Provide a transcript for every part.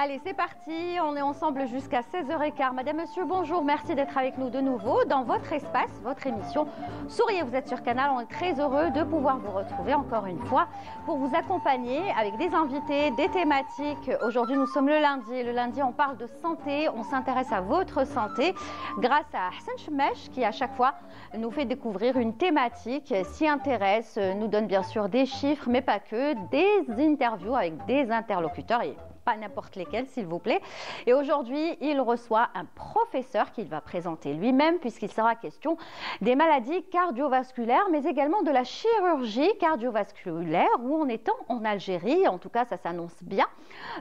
Allez, c'est parti, on est ensemble jusqu'à 16h15. Madame, monsieur, bonjour, merci d'être avec nous de nouveau dans votre espace, votre émission. Souriez, vous êtes sur Canal, on est très heureux de pouvoir vous retrouver encore une fois pour vous accompagner avec des invités, des thématiques. Aujourd'hui, nous sommes le lundi, on parle de santé, on s'intéresse à votre santé grâce à Hassan Chmesh qui à chaque fois nous fait découvrir une thématique, s'y intéresse, nous donne bien sûr des chiffres, mais pas que, des interviews avec des interlocuteurs et pas n'importe lesquels, s'il vous plaît. Et aujourd'hui, il reçoit un professeur qu'il va présenter lui-même, puisqu'il sera question des maladies cardiovasculaires, mais également de la chirurgie cardiovasculaire, où en étant en Algérie, en tout cas, ça s'annonce bien.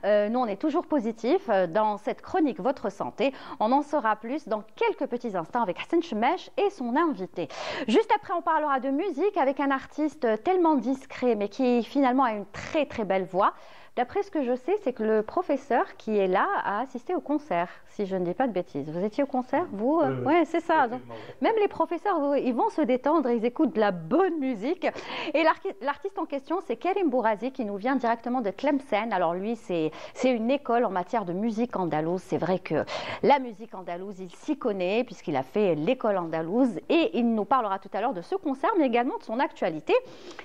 Nous, on est toujours positifs dans cette chronique Votre Santé. On en saura plus dans quelques petits instants avec Hassan Chmesh et son invité. Juste après, on parlera de musique avec un artiste tellement discret, mais qui finalement a une très très belle voix. D'après ce que je sais, c'est que le professeur qui est là a assisté au concert, si je ne dis pas de bêtises. Vous étiez au concert, vous? Oui, c'est ça. Donc, même les professeurs, ils vont se détendre, ils écoutent de la bonne musique. Et l'artiste en question, c'est Karim Bourazi, qui nous vient directement de Tlemcen. Alors lui, c'est une école en matière de musique andalouse. C'est vrai que la musique andalouse, il s'y connaît, puisqu'il a fait l'école andalouse. Et il nous parlera tout à l'heure de ce concert, mais également de son actualité.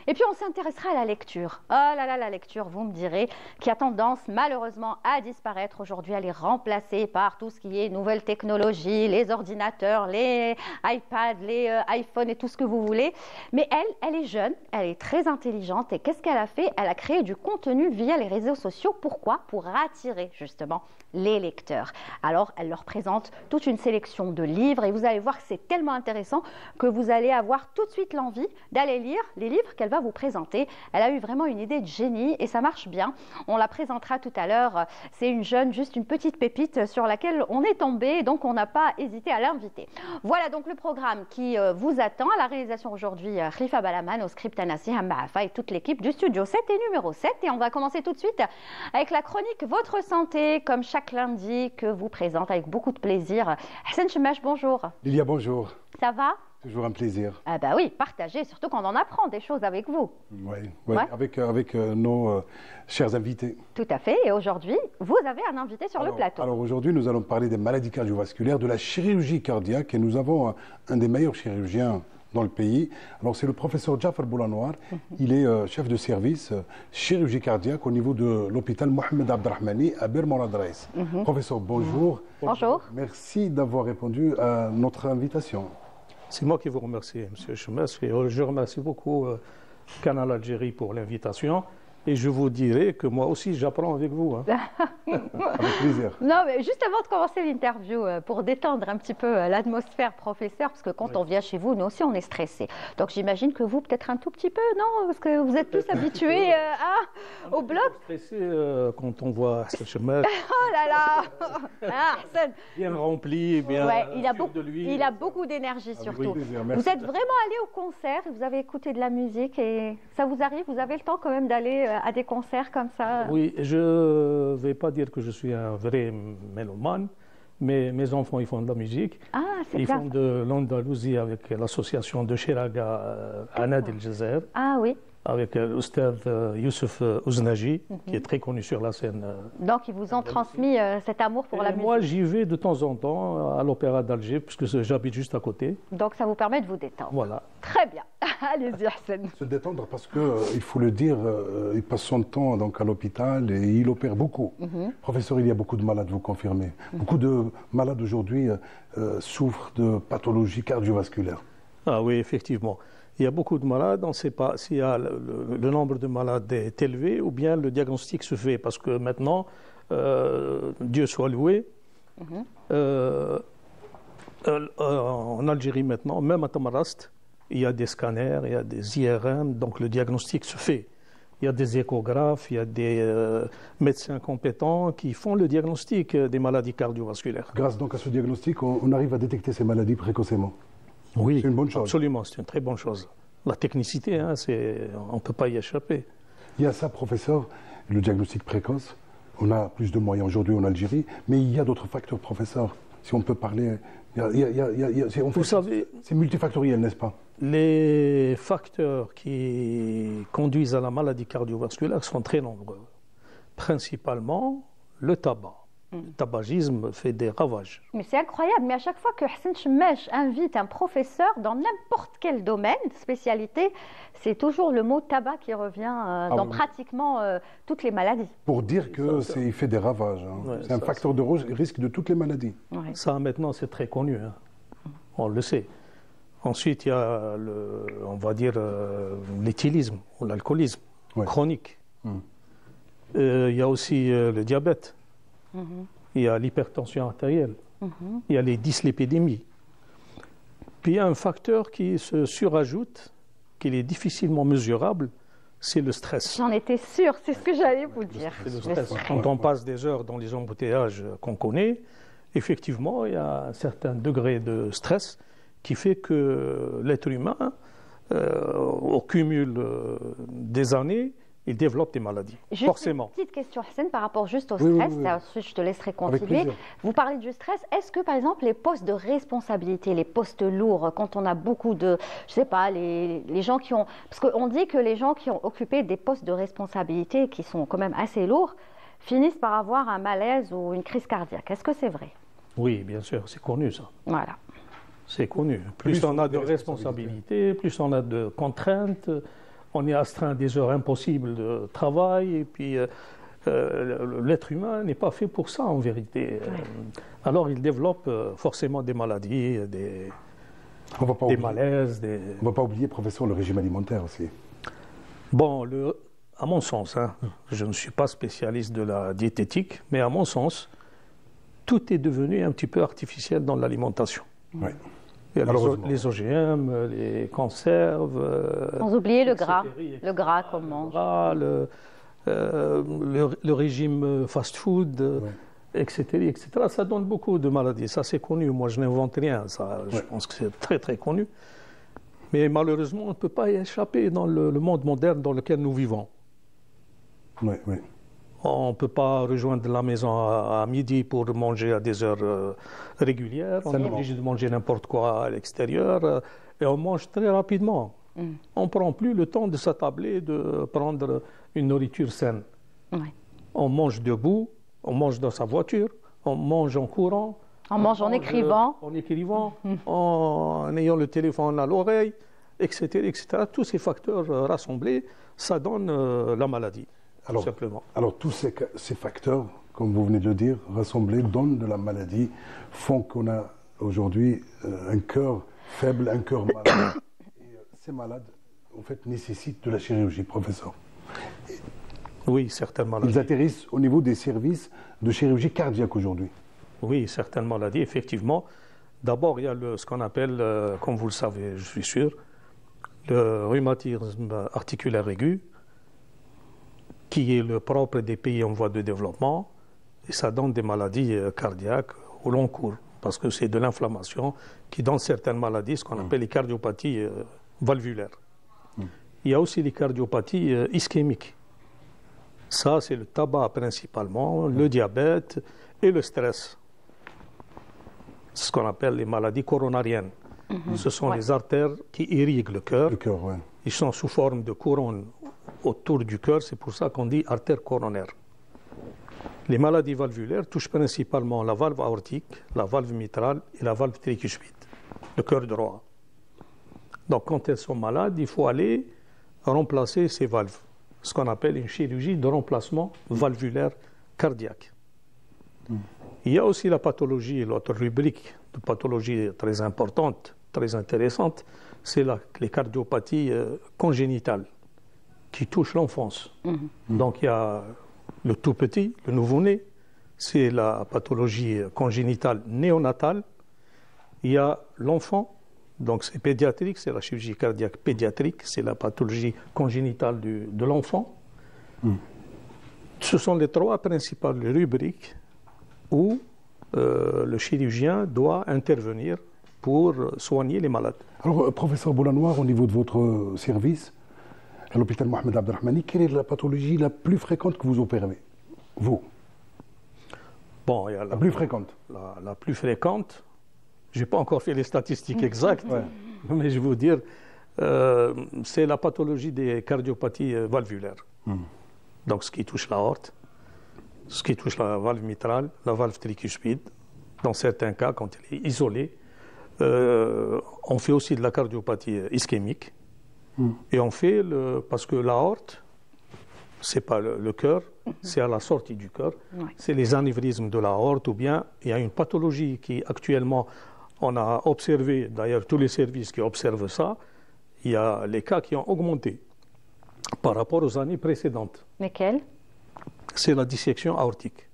Et puis, on s'intéressera à la lecture. Oh là là, la lecture, vous me direz, qui a tendance malheureusement à disparaître. Aujourd'hui, elle est remplacée par tout ce qui est nouvelles technologies, les ordinateurs, les iPads, les iPhones et tout ce que vous voulez. Mais elle est jeune, elle est très intelligente. Et qu'est-ce qu'elle a fait? Elle a créé du contenu via les réseaux sociaux. Pourquoi? Pour attirer justement les lecteurs. Alors, elle leur présente toute une sélection de livres et vous allez voir que c'est tellement intéressant que vous allez avoir tout de suite l'envie d'aller lire les livres qu'elle va vous présenter. Elle a eu vraiment une idée de génie et ça marche bien. On la présentera tout à l'heure. C'est une jeune, juste une petite pépite sur laquelle on est tombé, donc on n'a pas hésité à l'inviter. Voilà donc le programme qui vous attend. À la réalisation aujourd'hui, Khalifa Balaman, au script Anassi Hambaafa et toute l'équipe du studio 7 et numéro 7. Et on va commencer tout de suite avec la chronique Votre Santé, comme chaque lundi, que vous présente avec beaucoup de plaisir Hassan Chmesh, bonjour. Lilia, bonjour. Ça va? Toujours un plaisir. Ah bah oui, partagez, surtout quand on en apprend des choses avec vous. Oui, ouais. Avec nos chers invités. Tout à fait, et aujourd'hui, vous avez un invité sur le plateau. Alors aujourd'hui, nous allons parler des maladies cardiovasculaires, de la chirurgie cardiaque, et nous avons un des meilleurs chirurgiens dans le pays. Alors c'est le professeur Jafar Boulanouar. Il est chef de service chirurgie cardiaque au niveau de l'hôpital Mohamed Abdrahmani à Bir Morad Reis. Professeur, bonjour. Bonjour. Merci d'avoir répondu à notre invitation. C'est moi qui vous remercie, M. Chmesh. Je remercie beaucoup Canal Algérie pour l'invitation. Et je vous dirai que moi aussi, j'apprends avec vous. Hein. Avec plaisir. Non, mais juste avant de commencer l'interview, pour détendre un petit peu l'atmosphère, professeur, parce que quand on vient chez vous, nous aussi, on est stressé. Donc j'imagine que vous, peut-être un tout petit peu, non? Parce que vous êtes tous habitués au bloc. Stressé quand on voit ce chemin. Oh là là Hassan. Bien rempli, bien sûr de lui. Il a beaucoup d'énergie surtout. Plaisir, vous êtes vraiment allé au concert, vous avez écouté de la musique et ça vous arrive? Vous avez le temps quand même d'aller à des concerts comme ça? Oui, je ne vais pas dire que je suis un vrai mélomane, mais mes enfants, ils font de la musique. Ah, c'est Ils bien. font de l'Andalousie avec l'association de Chiraga Anad El Jazer. Ah oui. Avec l'Oustad Youssef Ouznaji, qui est très connu sur la scène. Donc, ils vous ont transmis cet amour pour la musique. Moi, j'y vais de temps en temps à l'Opéra d'Alger, puisque j'habite juste à côté. Donc, ça vous permet de vous détendre. Voilà. Très bien. Allez-y, Hassan. Se détendre parce qu'il faut le dire, il passe son temps donc, à l'hôpital et il opère beaucoup. Professeur, il y a beaucoup de malades, vous confirmez. Beaucoup de malades aujourd'hui souffrent de pathologies cardiovasculaires. Ah oui, effectivement. Il y a beaucoup de malades, on ne sait pas si le nombre de malades est élevé ou bien le diagnostic se fait. Parce que maintenant, Dieu soit loué, en Algérie maintenant, même à Tamarast, il y a des scanners, il y a des IRM, donc le diagnostic se fait. Il y a des échographes, il y a des médecins compétents qui font le diagnostic des maladies cardiovasculaires. Grâce donc à ce diagnostic, on arrive à détecter ces maladies précocement. Oui, c'est une bonne chose. Absolument, c'est une très bonne chose. La technicité, hein, on ne peut pas y échapper. Il y a ça, professeur, le diagnostic précoce. On a plus de moyens aujourd'hui en Algérie, mais il y a d'autres facteurs, professeur. Si on peut parler, vous savez, c'est multifactoriel, n'est-ce pas? Les facteurs qui conduisent à la maladie cardiovasculaire sont très nombreux. Principalement le tabac. Le tabagisme fait des ravages. Mais c'est incroyable, mais à chaque fois que Hassan Chemech invite un professeur dans n'importe quel domaine, spécialité, c'est toujours le mot tabac qui revient dans pratiquement toutes les maladies. Pour dire qu'il fait des ravages. Hein. Ouais, c'est un facteur de risque de toutes les maladies. Ouais. Ça, maintenant, c'est très connu. Hein. On le sait. Ensuite, il y a, on va dire, l'éthylisme ou l'alcoolisme chronique. Il y a aussi le diabète. Il y a l'hypertension artérielle. Il y a les dyslipidémies. Puis il y a un facteur qui se surajoute, qui est difficilement mesurable, c'est le stress. J'en étais sûre, c'est ce que j'allais vous dire. C'est le stress. Quand on passe des heures dans les embouteillages qu'on connaît, effectivement, il y a un certain degré de stress qui fait que l'être humain, au cumul des années, il développe des maladies, juste forcément. Une petite question, Hassan, par rapport juste au stress. Oui. Ensuite, je te laisserai continuer. Vous parlez du stress. Est-ce que, par exemple, les postes de responsabilité, les postes lourds, quand on a beaucoup de, je sais pas, les gens qui ont, parce qu'on dit que les gens qui ont occupé des postes de responsabilité qui sont quand même assez lourds finissent par avoir un malaise ou une crise cardiaque. Est-ce que c'est vrai? Oui, bien sûr, c'est connu ça. Voilà. C'est connu. Plus on a de responsabilités, plus on a de contraintes. On est astreint des heures impossibles de travail, et puis l'être humain n'est pas fait pour ça en vérité. Alors il développe forcément des maladies, des malaises. On ne va pas oublier, professeur, le régime alimentaire aussi. Bon, à mon sens, hein, je ne suis pas spécialiste de la diététique, mais à mon sens, tout est devenu un petit peu artificiel dans l'alimentation. Oui. Il y a les OGM, les conserves. Sans oublier le gras. Le gras qu'on mange. Le régime fast-food, etc., etc. Ça donne beaucoup de maladies. Ça, c'est connu. Moi, je n'invente rien. Ça, je pense que c'est très, très connu. Mais malheureusement, on ne peut pas y échapper dans le monde moderne dans lequel nous vivons. Oui. On ne peut pas rejoindre la maison à midi pour manger à des heures régulières. On est obligé de manger n'importe quoi à l'extérieur et on mange très rapidement. On ne prend plus le temps de s'attabler, de prendre une nourriture saine. On mange debout, on mange dans sa voiture, on mange en courant. On mange en écrivant. En ayant le téléphone à l'oreille, etc., etc. Tous ces facteurs rassemblés, ça donne la maladie. Alors tous ces facteurs, comme vous venez de le dire, rassemblés, donnent de la maladie, font qu'on a aujourd'hui un cœur faible, un cœur malade. Et ces malades, en fait, nécessitent de la chirurgie, professeur. Oui, certaines maladies. Ils atterrissent au niveau des services de chirurgie cardiaque aujourd'hui. Oui, certaines maladies, effectivement. D'abord, il y a ce qu'on appelle, comme vous le savez, je suis sûr, le rhumatisme articulaire aigu, qui est le propre des pays en voie de développement, et ça donne des maladies cardiaques au long cours, parce que c'est de l'inflammation qui donne certaines maladies, ce qu'on appelle les cardiopathies valvulaires. Il y a aussi les cardiopathies ischémiques. Ça, c'est le tabac principalement, le diabète et le stress. C'est ce qu'on appelle les maladies coronariennes. Ce sont les artères qui irriguent le cœur. Ils sont sous forme de couronne autour du cœur, c'est pour ça qu'on dit artère coronaire. Les maladies valvulaires touchent principalement la valve aortique, la valve mitrale et la valve tricuspide, le cœur droit. Donc quand elles sont malades, il faut aller remplacer ces valves, ce qu'on appelle une chirurgie de remplacement valvulaire cardiaque. Il y a aussi la pathologie, l'autre rubrique de pathologie très importante, très intéressante, c'est les cardiopathies congénitales qui touchent l'enfance. Donc il y a le tout petit, le nouveau-né, c'est la pathologie congénitale néonatale. Il y a l'enfant, donc c'est pédiatrique, c'est la chirurgie cardiaque pédiatrique, c'est la pathologie congénitale de l'enfant. Ce sont les trois principales rubriques où le chirurgien doit intervenir pour soigner les malades. Alors, professeur Boulanoir, au niveau de votre service, à l'hôpital Mohamed Abdelrahmani, quelle est la pathologie la plus fréquente que vous opérez, vous? Bon, il y a la plus fréquente. La plus fréquente, je n'ai pas encore fait les statistiques exactes, mais je vais vous dire, c'est la pathologie des cardiopathies valvulaires. Donc, ce qui touche l'aorte. ce qui touche la valve mitrale, la valve tricuspide. Dans certains cas, quand elle est isolée, on fait aussi de la cardiopathie ischémique. Et on fait, parce que l'aorte, ce n'est pas le cœur, c'est à la sortie du cœur. Ouais. C'est les anévrismes de l'aorte, ou bien il y a une pathologie qui actuellement, on a observé, d'ailleurs tous les services qui observent ça, il y a les cas qui ont augmenté par rapport aux années précédentes. Lesquels? C'est la dissection aortique.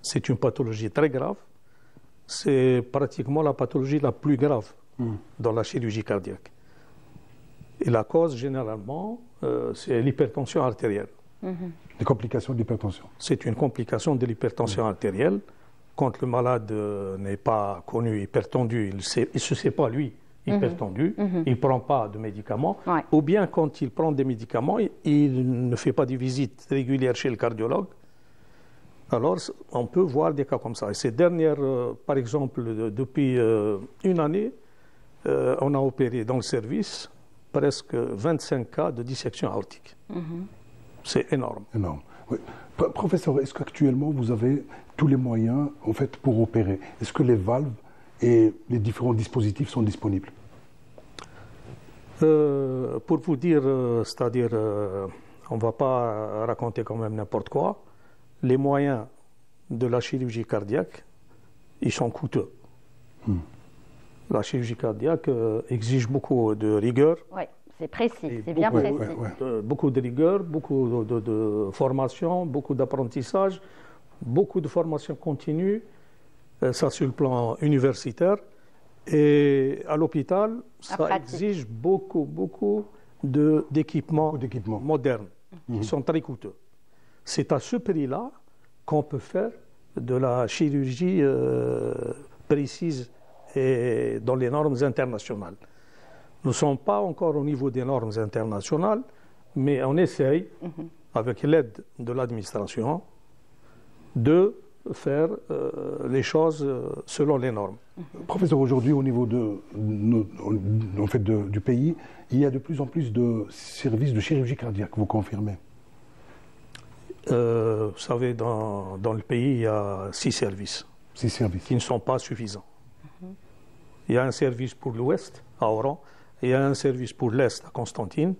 C'est une pathologie très grave. C'est pratiquement la pathologie la plus grave dans la chirurgie cardiaque. Et la cause, généralement, c'est l'hypertension artérielle. Les complications de l'hypertension. C'est une complication de l'hypertension artérielle. Quand le malade n'est pas connu hypertendu, il ne se sait pas, lui, hypertendu, il ne prend pas de médicaments, Ouais. ou bien quand il prend des médicaments, il ne fait pas de visite régulière chez le cardiologue. Alors, on peut voir des cas comme ça. Et ces dernières, par exemple, depuis une année, on a opéré dans le service presque 25 cas de dissection aortique. C'est énorme. Énorme. Oui. Professeur, est-ce qu'actuellement vous avez tous les moyens en fait, pour opérer? Est-ce que les valves et les différents dispositifs sont disponibles? Pour vous dire, c'est-à-dire, on ne va pas raconter quand même n'importe quoi. Les moyens de la chirurgie cardiaque, ils sont coûteux. La chirurgie cardiaque exige beaucoup de rigueur. Oui, c'est précis, Et c'est bien beaucoup- précis. Beaucoup de rigueur, beaucoup de formation, beaucoup d'apprentissage, beaucoup de formation continue, ça sur le plan universitaire. Et à l'hôpital, ça pratique. exige beaucoup d'équipements d'équipements. modernes qui sont très coûteux. C'est à ce prix-là qu'on peut faire de la chirurgie précise et dans les normes internationales. Nous ne sommes pas encore au niveau des normes internationales, mais on essaye, avec l'aide de l'administration, de faire les choses selon les normes. Professeur, aujourd'hui, au niveau du pays, il y a de plus en plus de services de chirurgie cardiaque, vous confirmez? Vous savez, dans le pays, il y a 6 services 6 services. qui ne sont pas suffisants. Il y a un service pour l'Ouest, à Oran, il y a un service pour l'Est, à Constantine,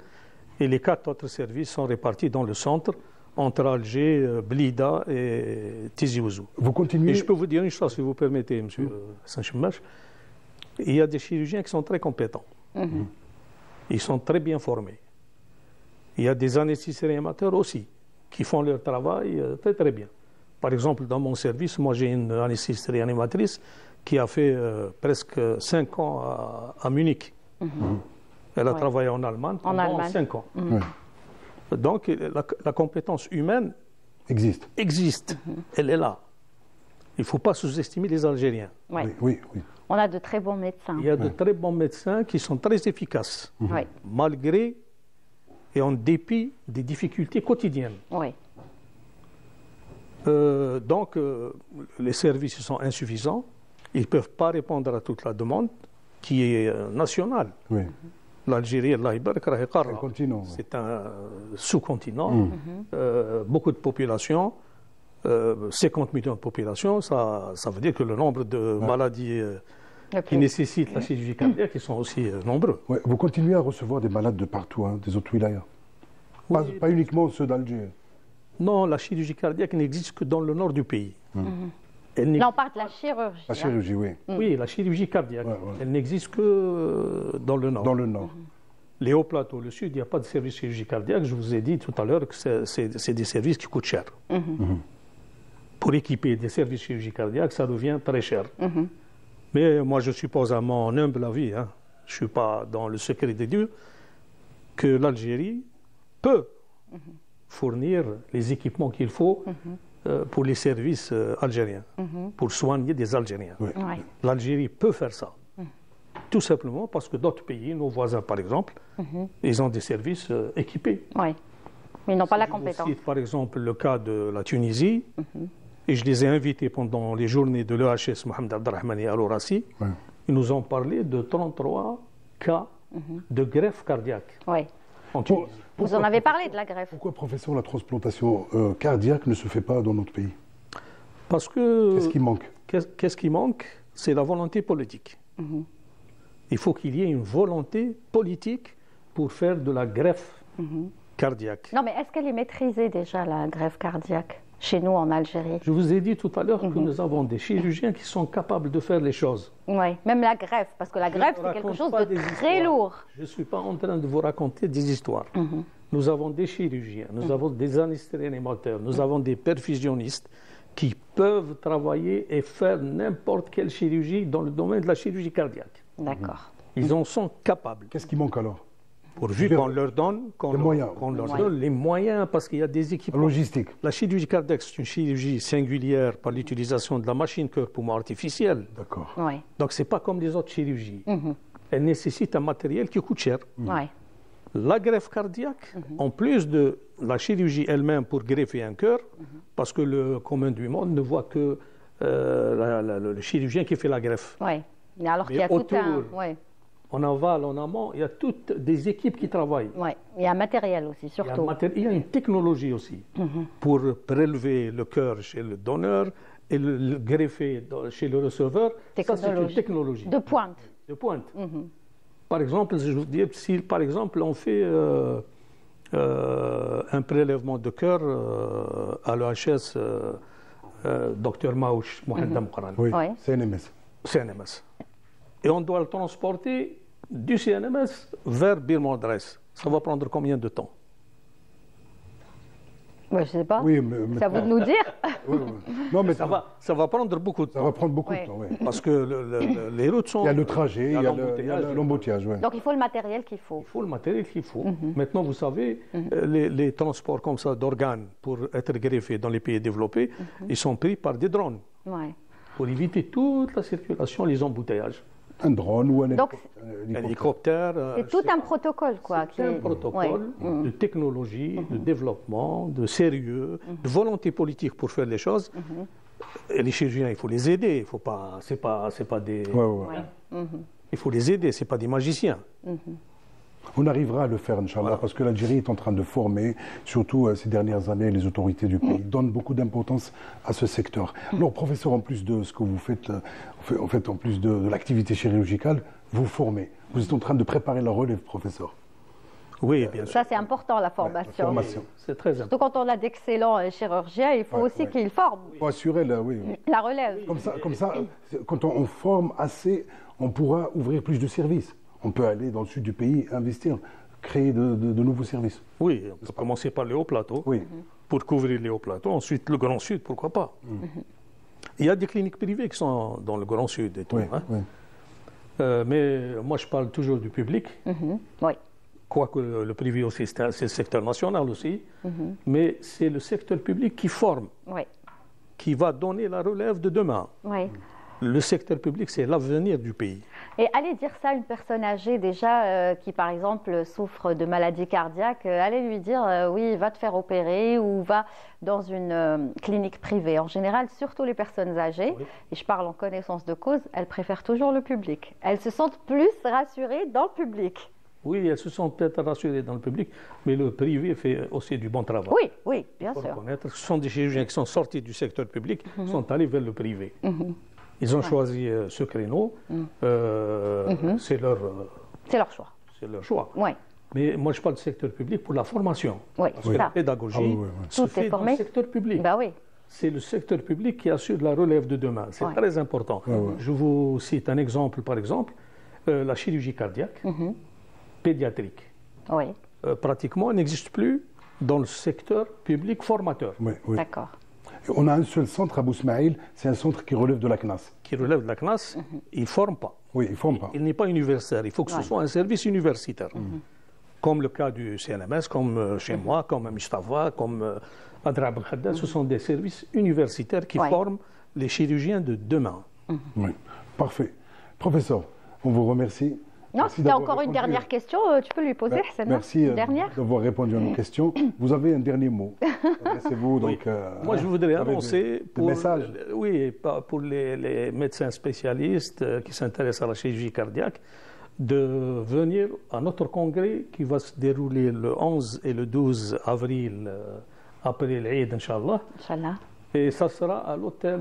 et les 4 autres services sont répartis dans le centre, entre Alger, Blida et Tizi Ouzou. Vous continuez. Et je peux vous dire une chose, si vous permettez, M. Saint-Chimach. Il y a des chirurgiens qui sont très compétents. Ils sont très bien formés. Il y a des anesthésistes réanimateurs aussi, qui font leur travail très bien. Par exemple, dans mon service, moi j'ai une anesthésiste réanimatrice qui a fait presque 5 ans à Munich. Elle a travaillé en Allemagne pendant 5 ans. Ouais. Donc la compétence humaine Existe. Elle est là. Il ne faut pas sous-estimer les Algériens. Ouais. Oui. On a de très bons médecins. Il y a de très bons médecins qui sont très efficaces, Oui, malgré et en dépit des difficultés quotidiennes. oui. Donc, les services sont insuffisants. Ils ne peuvent pas répondre à toute la demande qui est nationale. Oui. L'Algérie, Allah يبارك راهي C'est un قارة. continent. Oui. C'est un sous-continent, beaucoup de population, 50 millions de population, ça veut dire que le nombre de maladies Le qui plus. nécessitent la chirurgie cardiaque ils sont aussi nombreux. Ouais, vous continuez à recevoir des malades de partout, hein, des autres wilayas. Oui. Pas uniquement ceux d'Alger. Non, la chirurgie cardiaque n'existe que dans le nord du pays. Elle Là, on parle de la chirurgie. La hein. chirurgie, oui. Oui, la chirurgie cardiaque, Ouais. elle n'existe que dans le nord. Dans le nord. Les hauts plateaux, le sud, il n'y a pas de service de chirurgie cardiaque. Je vous ai dit tout à l'heure que c'est des services qui coûtent cher. Pour équiper des services de chirurgie cardiaque, ça devient très cher. Mais moi, je suppose à mon humble avis, hein, je ne suis pas dans le secret des dieux, que l'Algérie peut fournir les équipements qu'il faut pour les services algériens, pour soigner des Algériens. Oui. Ouais. L'Algérie peut faire ça. Tout simplement parce que d'autres pays, nos voisins par exemple, ils ont des services équipés. Oui. Mais ils n'ont pas la Je compétence. cite par exemple le cas de la Tunisie, et je les ai invités pendant les journées de l'EHS Mohamed Abdelrahmani Al-Orassi. Ouais. Ils nous ont parlé de 33 cas de greffe cardiaque Oui. en Tunisie. Vous en avez parlé de la greffe. Pourquoi, professeur, la transplantation cardiaque ne se fait pas dans notre pays? Parce que... Qu'est-ce qui manque? Qu'est-ce qui manque? C'est la volonté politique. Il faut qu'il y ait une volonté politique pour faire de la greffe cardiaque. Non, mais est-ce qu'elle est maîtrisée déjà, la greffe cardiaque, chez nous en Algérie? Je vous ai dit tout à l'heure que nous avons des chirurgiens qui sont capables de faire les choses. Oui, même la greffe, parce que la greffe, c'est quelque chose de très lourd. Je ne suis pas en train de vous raconter des histoires. Nous avons des chirurgiens, nous avons des anesthésiateurs, nous avons des perfusionnistes qui peuvent travailler et faire n'importe quelle chirurgie dans le domaine de la chirurgie cardiaque. D'accord. Ils en sont capables. Qu'est-ce qui manque alors? Pourvu qu'on leur donne, donne les moyens, parce qu'il y a des équipements. Logistique. La chirurgie cardiaque, c'est une chirurgie singulière par l'utilisation de la machine cœur-poumon artificielle. D'accord. Oui. Donc, ce n'est pas comme les autres chirurgies. Elle nécessite un matériel qui coûte cher. Oui. La greffe cardiaque, en plus de la chirurgie elle-même pour greffer un cœur, parce que le commun du monde ne voit que le chirurgien qui fait la greffe. Oui. Alors qu'il y a autour, tout un... Oui. En aval, en amont, il y a toutes des équipes qui travaillent. Oui. Il y a un matériel aussi, surtout. Il y a une technologie aussi pour prélever le cœur chez le donneur et le greffer chez le receveur. Ça, c'est une technologie. De pointe. De pointe. Par exemple, je vous dis, si par exemple on fait un prélèvement de cœur à l'EHS Dr Maouch Mohamed Mqran. Oui, Oui. CNMS. CNMS. Et on doit le transporter du CNMS vers Bir-Modres. Ça va prendre combien de temps? Je ne sais pas. Oui, mais c'est à vous de nous dire. Oui. Non, mais Ça va prendre beaucoup de temps. Ça va prendre beaucoup de temps, oui. Parce que les routes sont... Il y a le trajet, il y a l'embouteillage. l'embouteillage. Oui. Donc il faut le matériel qu'il faut. Il faut le matériel qu'il faut. Maintenant, vous savez, les transports comme ça d'organes pour être greffés dans les pays développés, ils sont pris par des drones Ouais. pour éviter toute la circulation, les embouteillages. Un drone ou un Donc, Hélicoptère. c'est tout un protocole, quoi. C'est un protocole de technologie, de développement, de sérieux, de volonté politique pour faire les choses. Et les chirurgiens, il faut les aider. Il faut pas, c'est pas des. Il faut les aider. C'est pas des magiciens. On arrivera à le faire, Inch'Allah, parce que l'Algérie est en train de former, surtout ces dernières années, les autorités du pays donnent beaucoup d'importance à ce secteur. Alors, professeur, en plus de ce que vous faites, en plus de l'activité chirurgicale, vous formez. Vous êtes en train de préparer la relève, professeur. Oui, bien sûr. Ça, c'est important, la formation. La formation. C'est très important. Surtout quand on a d'excellents chirurgiens, il faut aussi qu'ils forment Il faut assurer la relève. Comme ça, quand on forme assez, on pourra ouvrir plus de services. On peut aller dans le sud du pays, investir, créer de nouveaux services. Oui, on peut commencer par les hauts plateaux, pour couvrir les hauts plateaux. Ensuite, le Grand Sud, pourquoi pas. Il y a des cliniques privées qui sont dans le Grand Sud et tout. Mais moi, je parle toujours du public. Oui. Quoique le privé aussi, c'est le secteur national aussi. Mais c'est le secteur public qui forme, qui va donner la relève de demain. Oui. Le secteur public, c'est l'avenir du pays. Et allez dire ça à une personne âgée déjà qui, par exemple, souffre de maladie cardiaque, allez lui dire oui, va te faire opérer ou va dans une clinique privée. En général, surtout les personnes âgées, et je parle en connaissance de cause, elles préfèrent toujours le public. Elles se sentent plus rassurées dans le public. Oui, elles se sentent peut-être rassurées dans le public, mais le privé fait aussi du bon travail. Oui, bien sûr. Ce sont des chirurgiens qui sont sortis du secteur public, sont allés vers le privé. Ils ont choisi ce créneau, c'est leur choix. C'est leur choix. Oui. Mais moi, je parle du secteur public pour la formation. Oui, parce que la pédagogie se fait dans le secteur public. Ben oui. C'est le secteur public qui assure la relève de demain. C'est très important. Je vous cite un exemple, par exemple, la chirurgie cardiaque pédiatrique. Oui. Pratiquement, n'existe plus dans le secteur public formateur. D'accord. On a un seul centre à Bousmaïl, c'est un centre qui relève de la CNAS. Qui relève de la CNAS, il ne forme pas. Oui, il ne forme pas. Il n'est pas universitaire, il faut que ce soit un service universitaire. Comme le cas du CNMS, comme chez moi, comme à Mustafa, comme à Drab al-Khaddad, ce sont des services universitaires qui forment les chirurgiens de demain. Oui, parfait. Professeur, on vous remercie. Non, si tu as encore une dernière question, tu peux lui poser. Merci d'avoir répondu à nos questions. Vous avez un dernier mot. Adressez-vous donc. Moi, je voudrais annoncer pour les médecins spécialistes qui s'intéressent à la chirurgie cardiaque de venir à notre congrès qui va se dérouler le 11 et le 12 avril après l'Eid, Inch'Allah. Et ça sera à l'hôtel,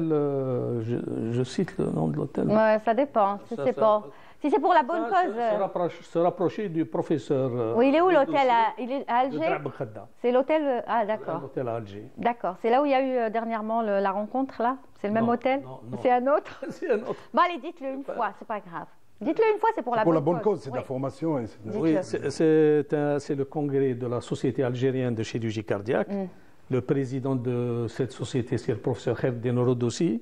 je cite le nom de l'hôtel. Ouais, ça dépend. Si Ça, c'est ça- pour, si c'est pour la bonne cause. Se rapprocher du professeur. Oui, il est où l'hôtel Dossier Il est à de Alger. Drab Khadda. C'est l'hôtel. Ah, d'accord. L'hôtel à Alger. D'accord. C'est là où il y a eu dernièrement la rencontre, là? C'est le même Non, hôtel? non. C'est un autre? C'est un autre. Bon, allez, dites-le une fois, c'est pas grave. Dites-le une fois, c'est pour la Pour la bonne bonne cause, c'est de Oui. la formation. Oui, c'est le congrès de la Société algérienne de chirurgie cardiaque. Le président de cette société, c'est le professeur Kherdin Rodossi.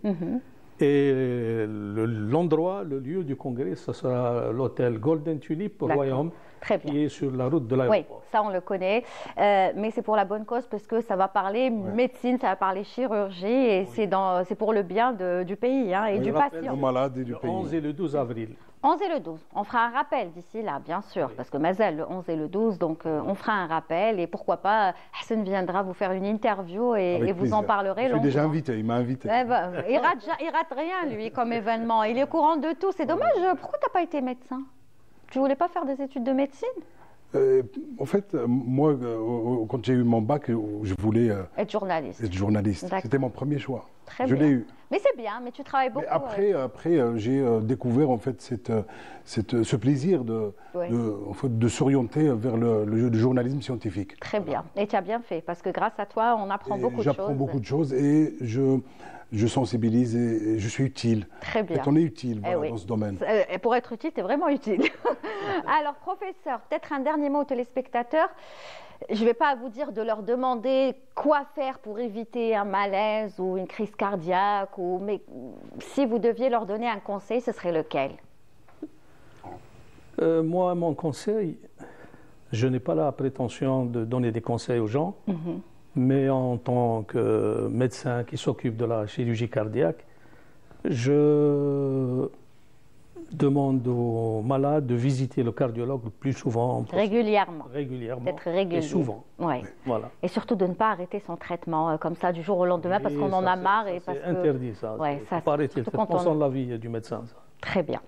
Et l'endroit, le lieu du congrès, ce sera l'hôtel Golden Tulip au D'accord. Royaume, Très bien. qui est sur la route de Oui, l'aéroport. ça on le connaît, mais c'est pour la bonne cause parce que ça va parler médecine, ça va parler chirurgie et c'est pour le bien du pays hein, et Oui, du rappel patient. aux malades et du Le pays. 11 et le 12 avril. 11 et le 12, on fera un rappel d'ici là, bien sûr, parce que Mazel, le 11 et le 12, donc on fera un rappel et pourquoi pas, Hassan viendra vous faire une interview et Avec vous en plaisir. parlerez Je suis déjà longuement. invité, il m'a invité. Eh ben, il rate rien, lui, comme événement. Il est au courant de tout. C'est dommage, pourquoi tu n'as pas été médecin? Tu voulais pas faire des études de médecine? En fait, moi, quand j'ai eu mon bac, je voulais Être journaliste. être journaliste. D'accord. C'était mon premier choix. Très Je bien. l'ai eu. Mais c'est bien, mais tu travailles beaucoup. Mais après j'ai découvert en fait ce plaisir Oui. de s'orienter vers le journalisme scientifique. Très bien. Et tu as bien fait, parce que grâce à toi, on apprend Et beaucoup de choses. j'apprends beaucoup de choses et je sensibilise et je suis utile. Très bien. Et on est utile voilà, oui. dans ce domaine. Et pour être utile, tu es vraiment utile. Alors, professeur, peut-être un dernier mot aux téléspectateurs. Je ne vais pas vous dire de leur demander quoi faire pour éviter un malaise ou une crise cardiaque, mais si vous deviez leur donner un conseil, ce serait lequel? Moi, mon conseil, je n'ai pas la prétention de donner des conseils aux gens, mais en tant que médecin qui s'occupe de la chirurgie cardiaque, je demande aux malades de visiter le cardiologue le plus souvent possible. Régulièrement. Régulièrement. D'être régulier. Et souvent. Ouais. Voilà. Et surtout de ne pas arrêter son traitement comme ça du jour au lendemain parce Et qu'on en ça, a marre. Et parce c'est que... interdit ça. Ouais, Il ne ça, faut pas arrêter le surtout quand traitement on- sans l'avis du médecin. Ça. Très bien.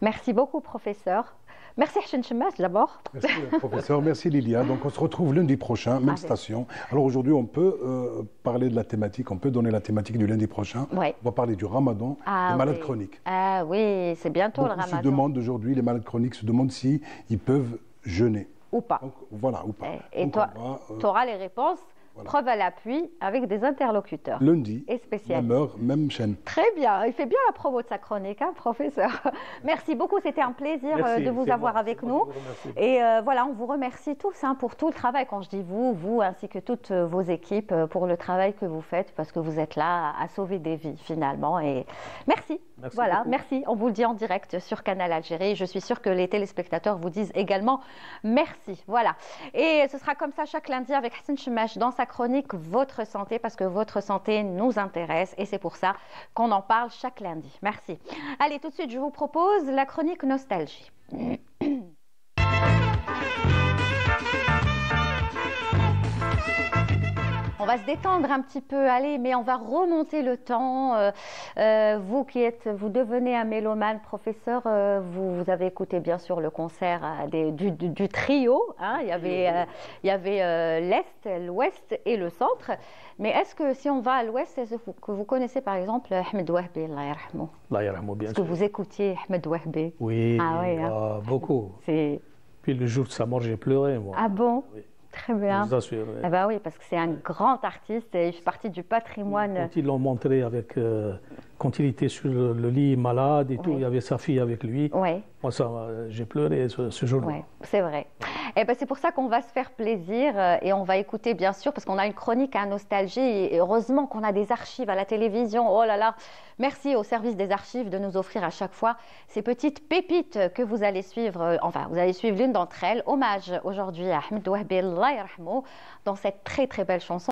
Merci beaucoup, professeur. Merci Hachin Chemmas d'abord. Merci professeur, merci Lilia. Donc on se retrouve lundi prochain, même Avec. station. Alors aujourd'hui on peut parler de la thématique, on peut donner la thématique du lundi prochain. Ouais. On va parler du ramadan, Ah, des malades oui. chroniques. Ah oui, c'est bientôt le Beaucoup se ramadan. demandent aujourd'hui, les malades chroniques se demandent si ils peuvent jeûner. Ou pas. Donc voilà, ou pas. Et Donc, toi, on va, tu auras les réponses, voilà. preuve à l'appui, avec des interlocuteurs. lundi, Et spécialistes. même heure, même chaîne. Très bien, il fait bien la promo de sa chronique, hein, professeur. Merci beaucoup, c'était un plaisir Merci, de vous c'est avoir moi, avec c'est moi nous. qui vous remercie. Et voilà, on vous remercie tous pour tout le travail. Quand je dis vous ainsi que toutes vos équipes, pour le travail que vous faites, parce que vous êtes là à sauver des vies finalement. Et merci. Merci Voilà, beaucoup. merci. On vous le dit en direct sur Canal Algérie. Je suis sûre que les téléspectateurs vous disent également merci. Voilà. Et ce sera comme ça chaque lundi avec Hassan Chemash dans sa chronique Votre santé, parce que votre santé nous intéresse et c'est pour ça qu'on en parle chaque lundi. Merci. Allez, tout de suite, je vous propose la chronique Nostalgie. On va se détendre un petit peu, allez, mais on va remonter le temps. Vous devenez un mélomane, professeur. Vous avez écouté bien sûr le concert du trio. Hein, il y avait l'Est, l'Ouest et le Centre. Mais est-ce que si on va à l'Ouest, est-ce que vous connaissez par exemple Ahmed Wahbi, Allah yarhamou? Allah yarhamou, bien Est-ce que sûr. vous écoutiez Ahmed Wahbi? Oui, Ah oui, hein. beaucoup. C'est... Puis le jour de sa mort, j'ai pleuré, moi. Ah bon? Oui. Très Je bien. vous assure. oui. Ah bah oui, parce que c'est un grand artiste et il fait partie du patrimoine. Quand ils l'ont montré quand il était sur le lit malade et tout, Oui. il y avait sa fille avec lui. Oui. Moi, ça, j'ai pleuré ce jour-là. Oui, c'est vrai. Et ben, c'est pour ça qu'on va se faire plaisir et on va écouter, bien sûr, parce qu'on a une chronique à nostalgie. Et heureusement qu'on a des archives à la télévision. Oh là là, merci au service des archives de nous offrir à chaque fois ces petites pépites que vous allez suivre. Enfin, vous allez suivre l'une d'entre elles. Hommage aujourd'hui à Ahmed Wahbi, Allah yarhamou, dans cette très très belle chanson.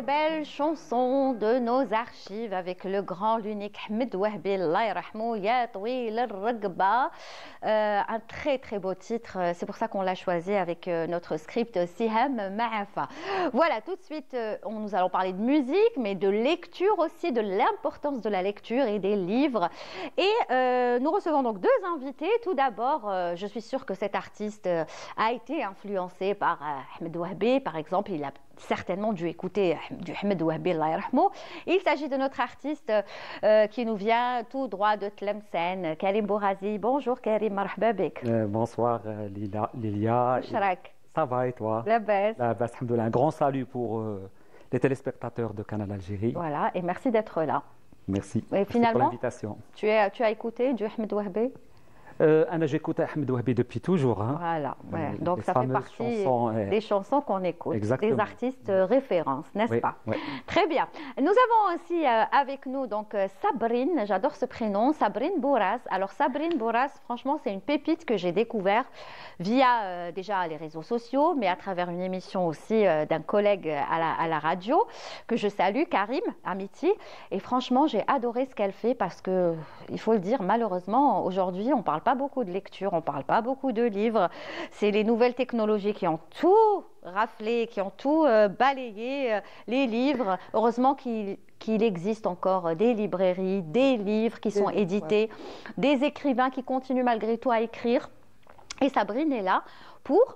Belle chanson de nos archives avec le grand, l'unique Ahmed Wahbi, Allah yarhamou, Ya Tawil al-Ragba. Un très très beau titre, c'est pour ça qu'on l'a choisi avec notre script Siham Ma'afa. Voilà, tout de suite, nous allons parler de musique, mais de lecture aussi, de l'importance de la lecture et des livres. Et nous recevons donc deux invités. Tout d'abord, je suis sûre que cet artiste a été influencé par Ahmed Wahbi, par exemple. Il a certainement dû écouter du Ahmed Wahbi, Allah yarhamou. Il s'agit de notre artiste qui nous vient tout droit de Tlemcen, Karim Bourazi. Bonjour Karim, marhaba bik. Bonsoir Lilia. Ça va et toi? La baisse. Alhamdoulilah. Un grand salut pour les téléspectateurs de Canal Algérie. Voilà, et merci d'être là. Merci. Et finalement, pour l'invitation. Tu as écouté du Ahmed Wahbi? J'écoute Ahmed Wahbi depuis toujours. Hein. Voilà, ouais. Donc ça fait partie des chansons qu'on écoute, Exactement. Des artistes références, n'est-ce pas? Oui. Très bien. Nous avons aussi avec nous donc Sabrine, j'adore ce prénom, Sabrine Bouras. Alors Sabrine Bouras, franchement, c'est une pépite que j'ai découvert via déjà les réseaux sociaux, mais à travers une émission aussi d'un collègue à la radio que je salue, Karim Amiti. Et franchement, j'ai adoré ce qu'elle fait parce que, il faut le dire, malheureusement, aujourd'hui, on parle pas beaucoup de lecture, on ne parle pas beaucoup de livres. C'est les nouvelles technologies qui ont tout raflé, qui ont tout balayé, les livres. Heureusement qu'il existe encore des librairies, des livres qui sont édités, des écrivains qui continuent malgré tout à écrire. Et Sabrine est là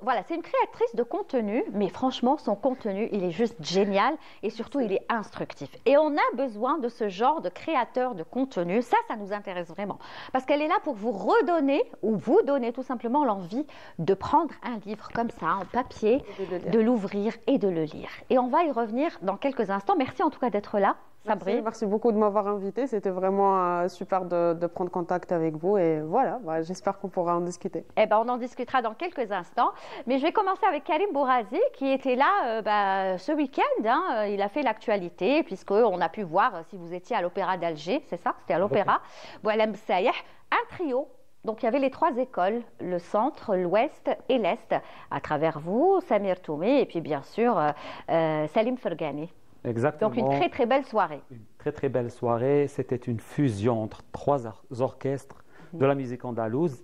voilà, c'est une créatrice de contenu, mais franchement, son contenu, il est juste génial et surtout, il est instructif. Et on a besoin de ce genre de créateur de contenu. Ça nous intéresse vraiment. Parce qu'elle est là pour vous redonner ou vous donner tout simplement l'envie de prendre un livre comme ça, en papier, de l'ouvrir et de le lire. Et on va y revenir dans quelques instants. Merci en tout cas d'être là. Sabrine. Merci beaucoup de m'avoir invité. C'était vraiment super de prendre contact avec vous. Et voilà, j'espère qu'on pourra en discuter. Eh ben, on en discutera dans quelques instants. Mais je vais commencer avec Karim Bourazi, qui était là ce week-end. Hein. Il a fait l'actualité, puisqu'on a pu voir, si vous étiez à l'Opéra d'Alger, c'est ça? C'était à l'Opéra. Voilà, un trio. Donc, il y avait les trois écoles, le centre, l'ouest et l'est. À travers vous, Samir Toumi et puis bien sûr Salim Fergani. Exactement. Donc, une très très belle soirée. Une très très belle soirée. C'était une fusion entre trois orchestres de la musique andalouse.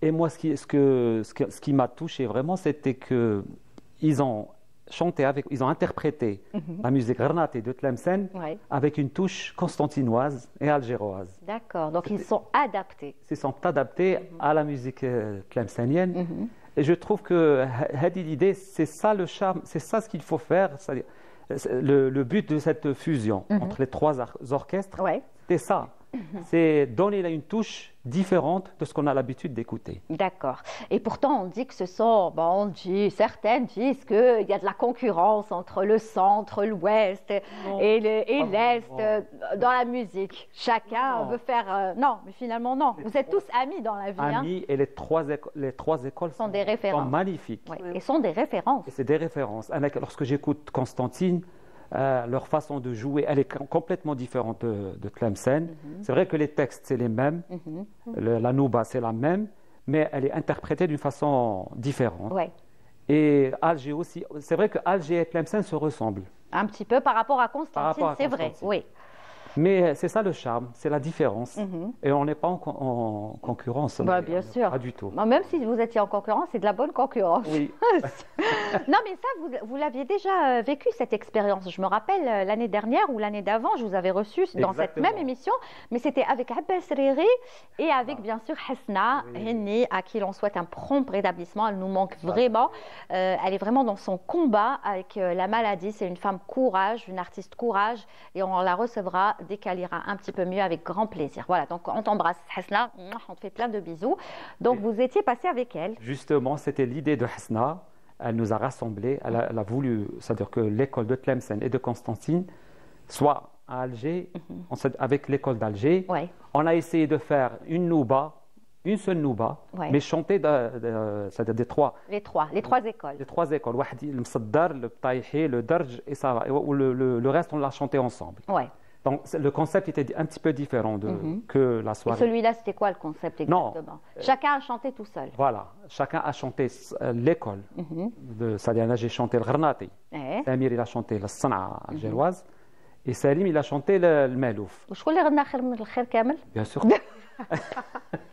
Et moi, ce qui m'a touché vraiment, c'était qu'ils ont chanté, ils ont interprété la musique Gharnati de Tlemcen avec une touche constantinoise et algéroise. D'accord, donc ils sont adaptés. Ils sont adaptés à la musique tlemcenienne. Et je trouve que l'idée, c'est ça le charme, c'est ça ce qu'il faut faire. Le but de cette fusion entre les trois orchestres, c'est ça. C'est donner une touche différente de ce qu'on a l'habitude d'écouter. D'accord. Et pourtant, on dit que certaines disent qu'il y a de la concurrence entre le centre, l'ouest et l'est dans la musique. Chacun veut faire... non, mais finalement, non. Vous êtes tous amis dans la vie. Amis, et les trois écoles sont des références. Sont magnifiques. Et sont des références. Et c'est des références. Lorsque j'écoute Constantine, leur façon de jouer, elle est complètement différente de Tlemcen. C'est vrai que les textes, c'est les mêmes. La nouba, c'est la même, mais elle est interprétée d'une façon différente. Et Alger aussi. C'est vrai que Alger et Tlemcen se ressemblent. Un petit peu par rapport à Constantine, c'est vrai. Oui. Mais c'est ça le charme, c'est la différence. Et on n'est pas en concurrence. Bien sûr. Pas du tout. Même si vous étiez en concurrence, c'est de la bonne concurrence. Oui. Non, mais ça, vous l'aviez déjà vécu, cette expérience. Je me rappelle, l'année dernière ou l'année d'avant, je vous avais reçu dans cette même émission, mais c'était avec Abbas Riri et avec, bien sûr, Hasna Henni, à qui l'on souhaite un prompt rétablissement. Elle nous manque vraiment. Elle est vraiment dans son combat avec la maladie. C'est une femme courage, une artiste courage, et on la recevra dès qu'elle ira un petit peu mieux, avec grand plaisir. Voilà, donc on t'embrasse, Hasna, on te fait plein de bisous. Donc vous étiez passé avec elle. Justement, c'était l'idée de Hasna. Elle nous a rassemblés. Elle a voulu, c'est-à-dire que l'école de Tlemcen et de Constantine soit à Alger, avec l'école d'Alger. On a essayé de faire une seule nouba, mais chantée c'est-à-dire des trois. Les trois écoles. Les trois écoles. Le Msaddar, le Taïhi, le Darj, et ça va. Le reste, on l'a chanté ensemble. Donc, le concept était un petit peu différent que la Et soirée. celui-là, c'était quoi le concept Non. exactement? Chacun a chanté tout seul. Voilà, chacun a chanté l'école. C'est-à-dire, j'ai chanté le Gharnati. Eh. Samir, il a chanté la Sanaa algéroise. Et Salim, il a chanté le Malouf. وشكون اللي غنى خير من الخير كامل؟ Bien sûr.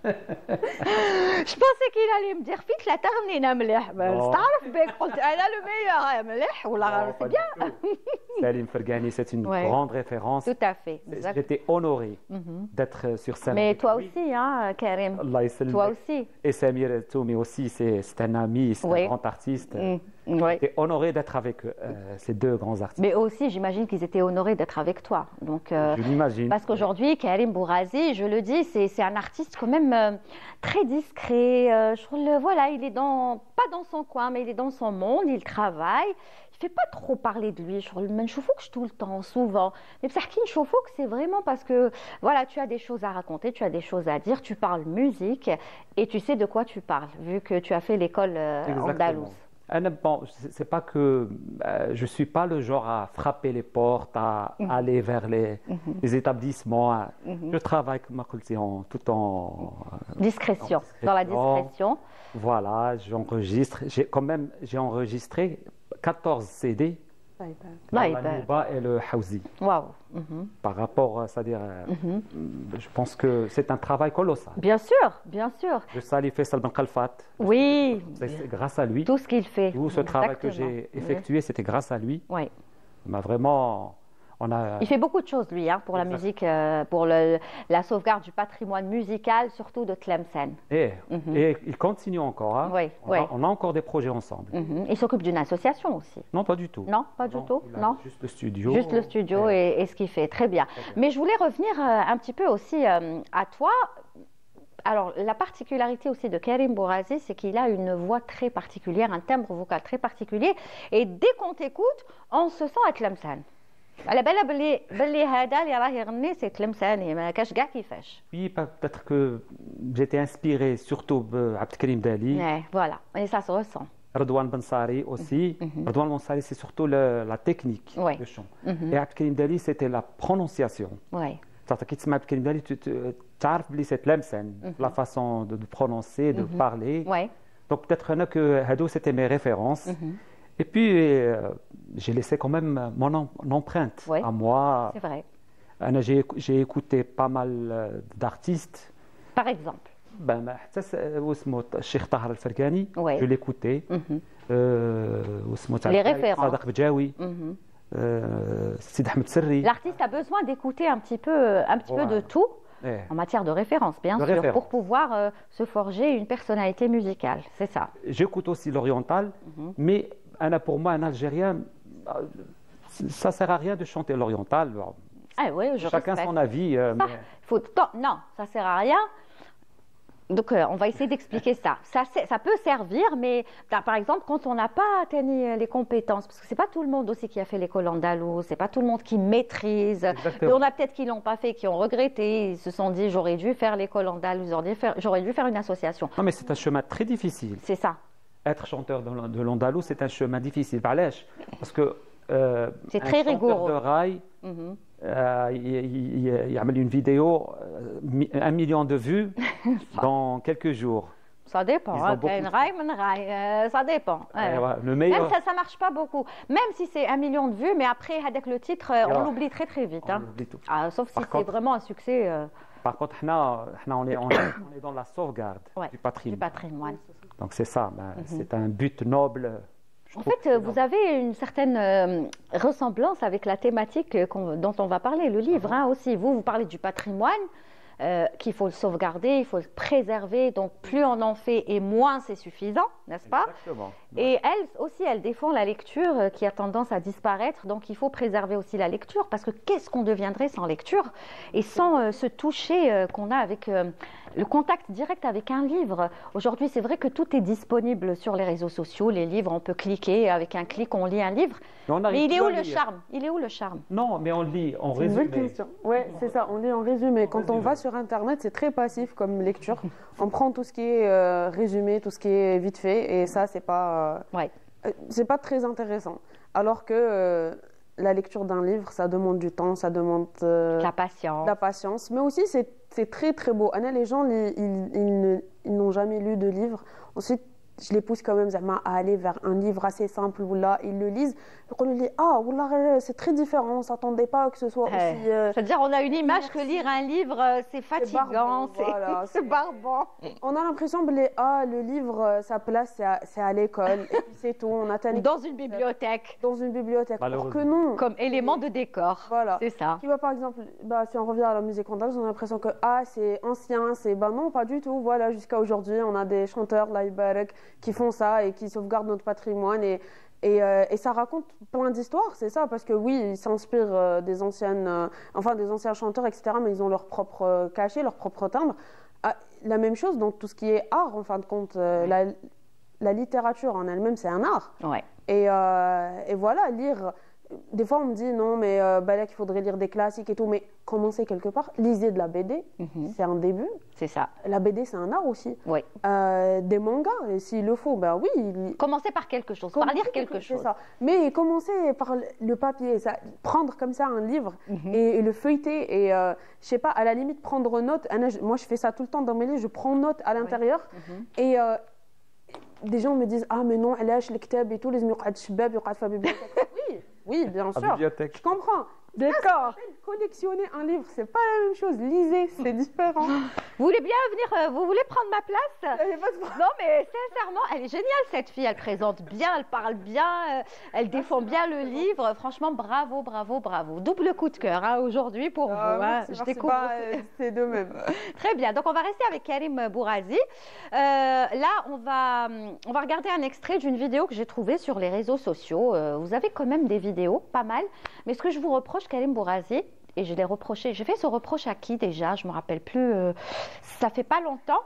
Je pensais qu'il allait me dire فيك ثلاثة غنينا مليح. Non. تعرف بك قلت أنا لو meilleur مليح ولا Non, c'est pas bien. du tout. Salim Fergani, c'est une Ouais. grande référence. Tout à fait. Exact. J'étais honoré d'être sur scène. Mais avec toi lui. aussi, hein, Karim. Allah يسلمك. Toi aussi. Et Samir Toumi aussi, c'est un ami, c'est Oui. un grand artiste. Oui. J'étais honoré d'être avec ces deux grands artistes. Mais aussi, j'imagine qu'ils étaient honorés d'être avec toi. Donc, Je l'imagine. parce qu'aujourd'hui, Karim Bourazi, je le dis, c'est un artiste quand même très discret. Je trouve, voilà, il est pas dans son coin, mais il est dans son monde, il travaille. Il fait pas trop parler de lui. Je trouve que tout le temps, souvent. Mais Psarkin que c'est vraiment parce que, voilà, tu as des choses à raconter, tu as des choses à dire, tu parles musique et tu sais de quoi tu parles, vu que tu as fait l'école andalouse. Bon, c'est pas que je suis pas le genre à frapper les portes, à aller vers les établissements. Je travaille tout en Discrétion, dans la discrétion. Voilà, j'enregistre. J'ai enregistré 14 CD dans Là, la Nouba et le Hawzi. Waouh. Par rapport, c'est-à-dire, je pense que c'est un travail colossal. Bien sûr, bien sûr. Je salue Faisal Ben Khalfat. Oui, C'est grâce à lui. tout ce qu'il fait. Tout ce travail que Exactement. j'ai effectué, c'était grâce à lui. Oui. Il m'a vraiment. Il fait beaucoup de choses, lui, hein, pour la Exact. musique, pour la sauvegarde du patrimoine musical, surtout de Tlemcen. Et il continue encore. Hein. Oui, on, oui. on a encore des projets ensemble. Il s'occupe d'une association aussi. Non, pas du tout. Non, pas du tout. il a Non. Juste le studio. Juste le studio et ce qu'il fait. Très bien. Mais je voulais revenir un petit peu aussi à toi. Alors, la particularité aussi de Karim Bourazi, c'est qu'il a une voix très particulière, un timbre vocal très particulier. Et dès qu'on t'écoute, on se sent à Tlemcen. على بالها باللي هذا اللي راه يغني سي تلمساني ما كاش كاع كيفاش. Puis peut-être que j'étais inspiré surtout par Abdelkrim Dali, Voilà, et ça se ressent. Redouane Bensari aussi. Redouane Bensari, c'est surtout la technique Ouais. de chant. Et Abdelkrim Dali, c'était la prononciation. Ouais. C'est-à-dire que tu Abdelkrim Dali, tu sais c'est Tlemcen, la façon de prononcer, de parler. Ouais. Donc peut-être que Hadou, c'était mes références. Et puis, j'ai laissé quand même mon empreinte Ouais. à moi. C'est vrai. J'ai écouté pas mal d'artistes. Par exemple. حتى واسمه الشيخ طاهر الفرقاني. Ouais. Je l'écoutais. واسمه Les références. صادق بجاوي. سيد أحمد سري. L'artiste a besoin d'écouter un petit peu de tout إيه. en matière de référence, bien De sûr, référence. pour pouvoir se forger une personnalité musicale. C'est ça. J'écoute aussi l'oriental, mais pour moi, un Algérien, ça sert à rien de chanter l'oriental. Ah oui, je Chacun respecte. son avis. Ça, non, ça sert à rien. Donc, on va essayer d'expliquer ça. Ça peut servir, mais par exemple, quand on n'a pas atteint les compétences, parce que c'est pas tout le monde aussi qui a fait l'école andalouse, c'est pas tout le monde qui maîtrise. Exactement. Mais on a peut-être qui l'ont pas fait, qui ont regretté, ils se sont dit j'aurais dû faire l'école andalouse, j'aurais dû faire une association. Non, mais c'est un chemin très difficile. C'est ça. Être chanteur de l'andalou, c'est un chemin difficile. Parce que C'est très un chanteur rigoureux. de rail, il y a une vidéo, 1 million de vues dans quelques jours. Ça dépend. Ils ont Hein, beaucoup une raille, une raille, ça dépend. Et voilà, le Même meilleur. ça marche pas beaucoup. Même si c'est 1 million de vues, mais après, avec le titre, on l'oublie très très vite. Hein. On oublie tout. Ah, sauf si Par c'est contre- vraiment un succès Par contre, on est dans la sauvegarde ouais, du du patrimoine. patrimoine. Donc c'est ça, c'est un but noble. je En trouve, fait, vous avez une certaine ressemblance avec la thématique dont on va parler, le livre hein, aussi. Vous parlez du patrimoine, qu'il faut le sauvegarder, il faut le préserver. Donc, plus on en fait et moins c'est suffisant, n'est-ce pas? Exactement. Et elle aussi, elle défend la lecture qui a tendance à disparaître. Donc, il faut préserver aussi la lecture parce que qu'est-ce qu'on deviendrait sans lecture et sans ce toucher qu'on a avec le contact direct avec un livre. Aujourd'hui, c'est vrai que tout est disponible sur les réseaux sociaux. Les livres, on peut cliquer. Avec un clic, on lit un livre. Mais on arrive Mais il est plus où à le lire. charme? Il est où le charme? Non, mais on lit en C'est une bonne résumé. question. Oui, c'est ça, on lit en résumé. Quand on va sur Internet, c'est très passif comme lecture. On prend tout ce qui est résumé, tout ce qui est vite fait, et ça, c'est pas Ouais. très intéressant. Alors que la lecture d'un livre, ça demande du temps, ça demande La patience. la patience. Mais aussi, c'est très, très beau. Anna, les gens, ils n'ont jamais lu de livre. Ensuite, je les pousse quand même à aller vers un livre assez simple où là, ils le lisent. Donc on lui dit, ah, wallah, c'est très différent, on ne s'attendait pas que ce soit aussi... C'est-à-dire, on a une image que lire un livre, c'est fatigant, voilà, c'est barbant. On a l'impression que le livre, sa place, c'est à l'école, et puis c'est tout. On attend Dans une bibliothèque. Dans une bibliothèque. Alors que Malheureusement. non. Comme élément de décor. Voilà. C'est ça. Qui va par exemple, si on revient à la musique andalouse, on a l'impression que c'est ancien, non, pas du tout. Voilà, jusqu'à aujourd'hui, on a des chanteurs, Laïbarek, qui font ça et qui sauvegardent notre patrimoine et ça raconte plein d'histoires, c'est ça, parce que oui, ils s'inspirent des anciens chanteurs, etc., mais ils ont leur propre cachet, leur propre timbre. La même chose dans tout ce qui est art, en fin de compte, la littérature en elle-même, c'est un art. Ouais. Et voilà, lire. Des fois, on me dit non, mais là, qu'il faudrait lire des classiques et tout. Mais commencez quelque part. Lisez de la BD, c'est un début. C'est ça. La BD, c'est un art aussi. Oui. Des mangas, et s'il le faut, ben oui. Commencez par quelque chose, par lire quelque chose. Ça. Mais commencez par le papier, prendre comme ça un livre et le feuilleter. Et je sais pas, à la limite, prendre note. Moi, je fais ça tout le temps dans mes livres, je prends note à l'intérieur. Et des gens me disent, ah, mais non, علاش الكتاب et tout, les الشباب يقعد في bibliothèque. Oui, bien sûr. Bibliothèque. Je comprends. D'accord. Collectionner un livre, c'est pas la même chose. Lisez, c'est différent. Vous voulez bien venir, vous voulez prendre ma place? Non, mais sincèrement, elle est géniale cette fille. Elle présente bien, elle parle bien, elle défend bien le livre. Franchement, bravo, bravo, bravo. Double coup de cœur aujourd'hui pour vous. Merci, Je découvre. c'est de même. Très bien. Donc, on va rester avec Karim Bourazi. Là, on va regarder un extrait d'une vidéo que j'ai trouvée sur les réseaux sociaux. Vous avez quand même des vidéos, pas mal. Mais ce que je vous reproche, Karim Bourazi, et je l'ai reproché, j'ai fait ce reproche à qui déjà? Je ne me rappelle plus. Ça fait pas longtemps.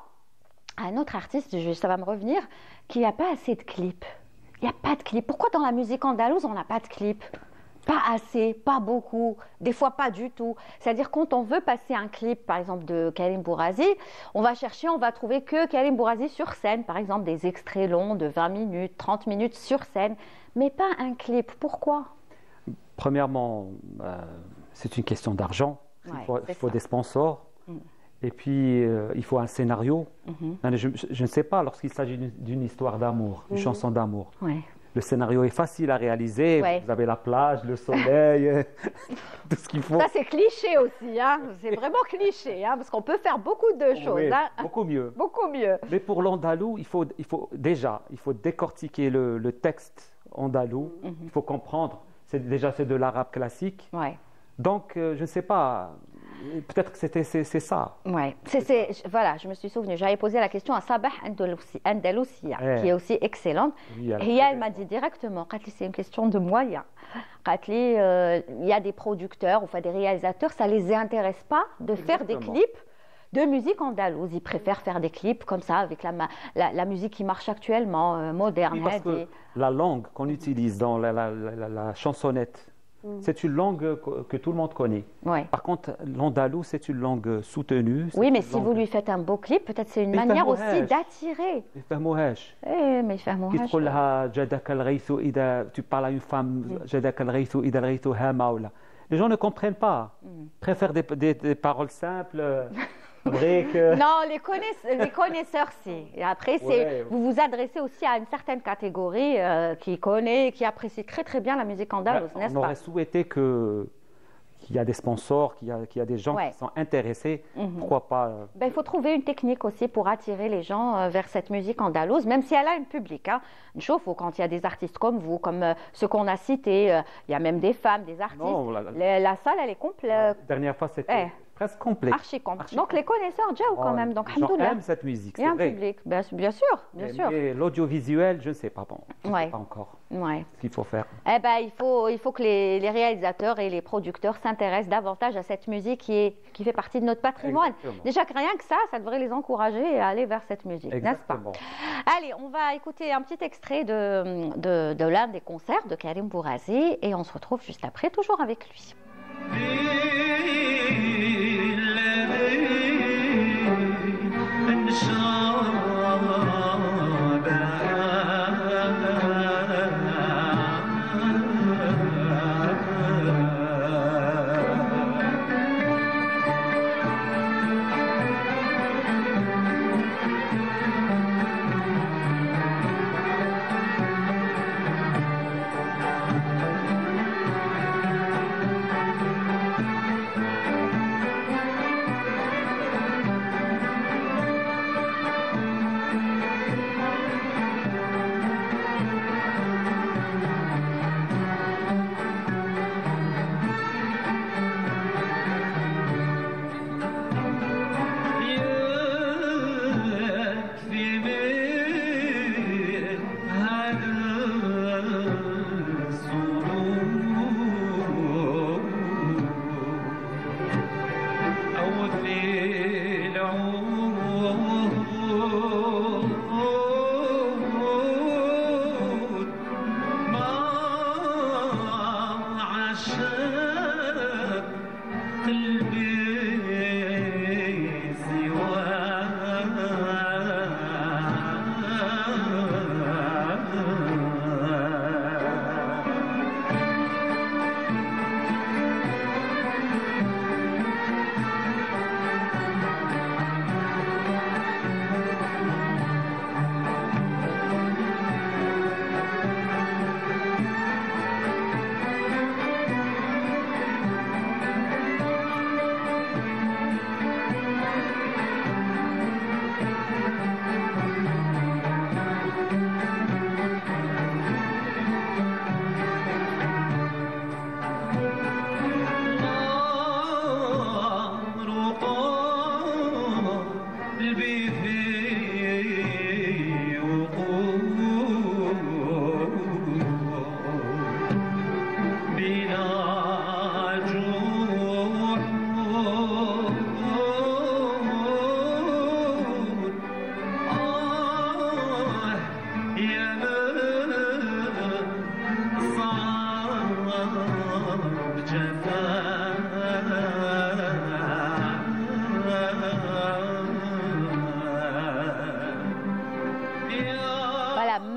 À un autre artiste, ça va me revenir, qu'il n'y a pas assez de clips. Il n'y a pas de clips. Pourquoi dans la musique andalouse, on n'a pas de clips? Pas assez, pas beaucoup, des fois pas du tout. C'est-à-dire quand on veut passer un clip, par exemple, de Karim Bourazi, on va chercher, on va trouver que Karim Bourazi sur scène, par exemple, des extraits longs de 20 minutes, 30 minutes sur scène, mais pas un clip. Pourquoi? Premièrement, c'est une question d'argent. Il faut des sponsors. Et puis, il faut un scénario. Je ne sais pas, lorsqu'il s'agit d'une histoire d'amour, une chanson d'amour. Ouais. Le scénario est facile à réaliser. Ouais. Vous avez la plage, le soleil, tout ce qu'il faut. Ça, c'est cliché aussi. Hein. C'est vraiment cliché, hein, parce qu'on peut faire beaucoup de choses. Oui, hein. beaucoup mieux. Beaucoup mieux. Mais pour l'andalou, il faut décortiquer le texte andalou. Il faut comprendre. C'est de l'arabe classique. Ouais. Donc, je ne sais pas, peut-être que c'est ça. Ouais. Voilà, je me suis souvenu. J'avais posé la question à Sabah Andalousia, qui est aussi excellente. Oui, et elle m'a dit directement, c'est une question de moyens. Il y a des producteurs, enfin des réalisateurs, ça ne les intéresse pas de faire des clips de musique andalouse. Ils préfèrent faire des clips comme ça, avec la musique qui marche actuellement, moderne. Oui, parce que la langue qu'on utilise dans la chansonnette, c'est une langue que tout le monde connaît. Ouais. Par contre, l'andalou, c'est une langue soutenue. Oui, mais si vous lui faites un beau clip, peut-être c'est une manière aussi d'attirer. Mais tu parles à une femme, les gens ne comprennent pas. Ils préfèrent des paroles simples. Non, les connaisseurs, si. Et après, vous vous adressez aussi à une certaine catégorie qui connaît, qui apprécie très très bien la musique andalouse, n'est-ce pas? On aurait souhaité qu'il y a des sponsors, qu'il y a des gens qui sont intéressés. Pourquoi pas Il faut trouver une technique aussi pour attirer les gens vers cette musique andalouse, même si elle a un public. Hein. Une chose, quand il y a des artistes comme vous, comme ceux qu'on a cités, il y a même des femmes, des artistes. Non, la salle, elle est complète. La dernière fois, c'était... presque complet. Archi complet. Donc les connaisseurs, déjà quand même. Donc, les gens aiment cette musique, c'est vrai. Il y a un public, bien sûr, bien sûr. Mais l'audiovisuel, je ne sais pas. Je ne sais pas encore ce qu'il faut faire. Il faut que les réalisateurs et les producteurs s'intéressent davantage à cette musique qui fait partie de notre patrimoine. Exactement. Déjà que rien que ça devrait les encourager à aller vers cette musique, n'est-ce pas? Allez, on va écouter un petit extrait de l'un des concerts de Karim Bourazi et on se retrouve juste après, toujours avec lui.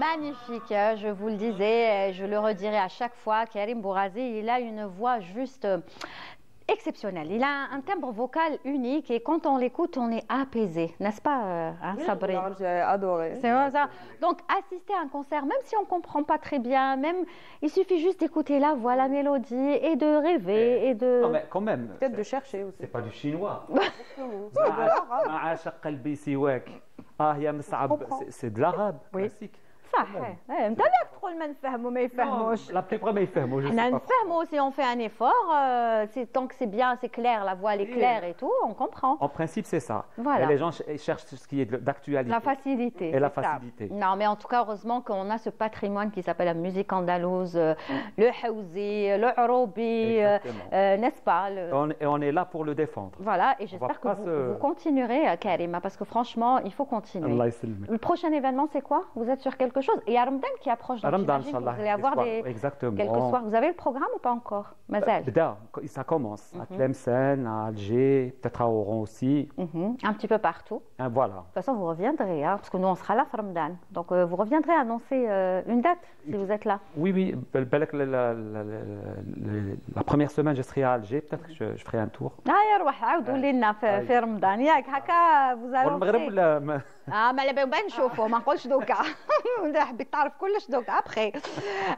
magnifique, hein, je vous le disais, je le redirai à chaque fois, Karim Bourazi, il a une voix juste exceptionnelle. Il a un timbre vocal unique et quand on l'écoute, on est apaisé, n'est-ce pas, hein, Sabri? J'ai adoré. C'est vrai ça. Donc, assister à un concert, même si on ne comprend pas très bien, même, il suffit juste d'écouter la voix, la mélodie et de rêver et de... Non, mais quand même. Peut-être de chercher aussi. C'est pas du chinois. C'est de l'arabe Oui. classique. صح انت لا تدخل ما نفهموا ما يفهموش La plupart ما يفهموا. حنا نفهموا si on fait un effort tant que c'est bien c'est clair la voix elle est claire et tout on comprend En principe, c'est ça. Voilà. Et les gens cherchent ce qui est d'actualité. la facilité Et la c'est ça. facilité. Non mais en tout cas heureusement qu'on a ce patrimoine qui s'appelle la musique andalouse le haouzi le aroubi n'est-ce pas Et on est là pour le défendre. voilà et j'espère que vous continuerez Karima parce que franchement il faut continuer Allah يسلمك. le prochain événement c'est quoi vous êtes sur quelque chose et il y a Ramadan qui approche donc Ramadan, j'imagine que vous Inch'Allah, allez avoir exactement. quelques soirs vous avez le programme ou pas encore Mazel Bda, ça commence. À Tlemcen, à Alger, peut-être à Oran aussi. un petit peu partout Et voilà. de toute façon vous reviendrez hein, parce que nous on sera là Ramadan donc vous reviendrez annoncer une date si vous êtes là Oui, oui. La première semaine, je serai à Alger. Peut-être que je ferai un tour. يا روح عاودوا لنا في رمضان ياك هكا vous allez والمغرب ولا ما على بالي نشوفوا ما نقولش دوكا حبيت تعرف كلش دوكا après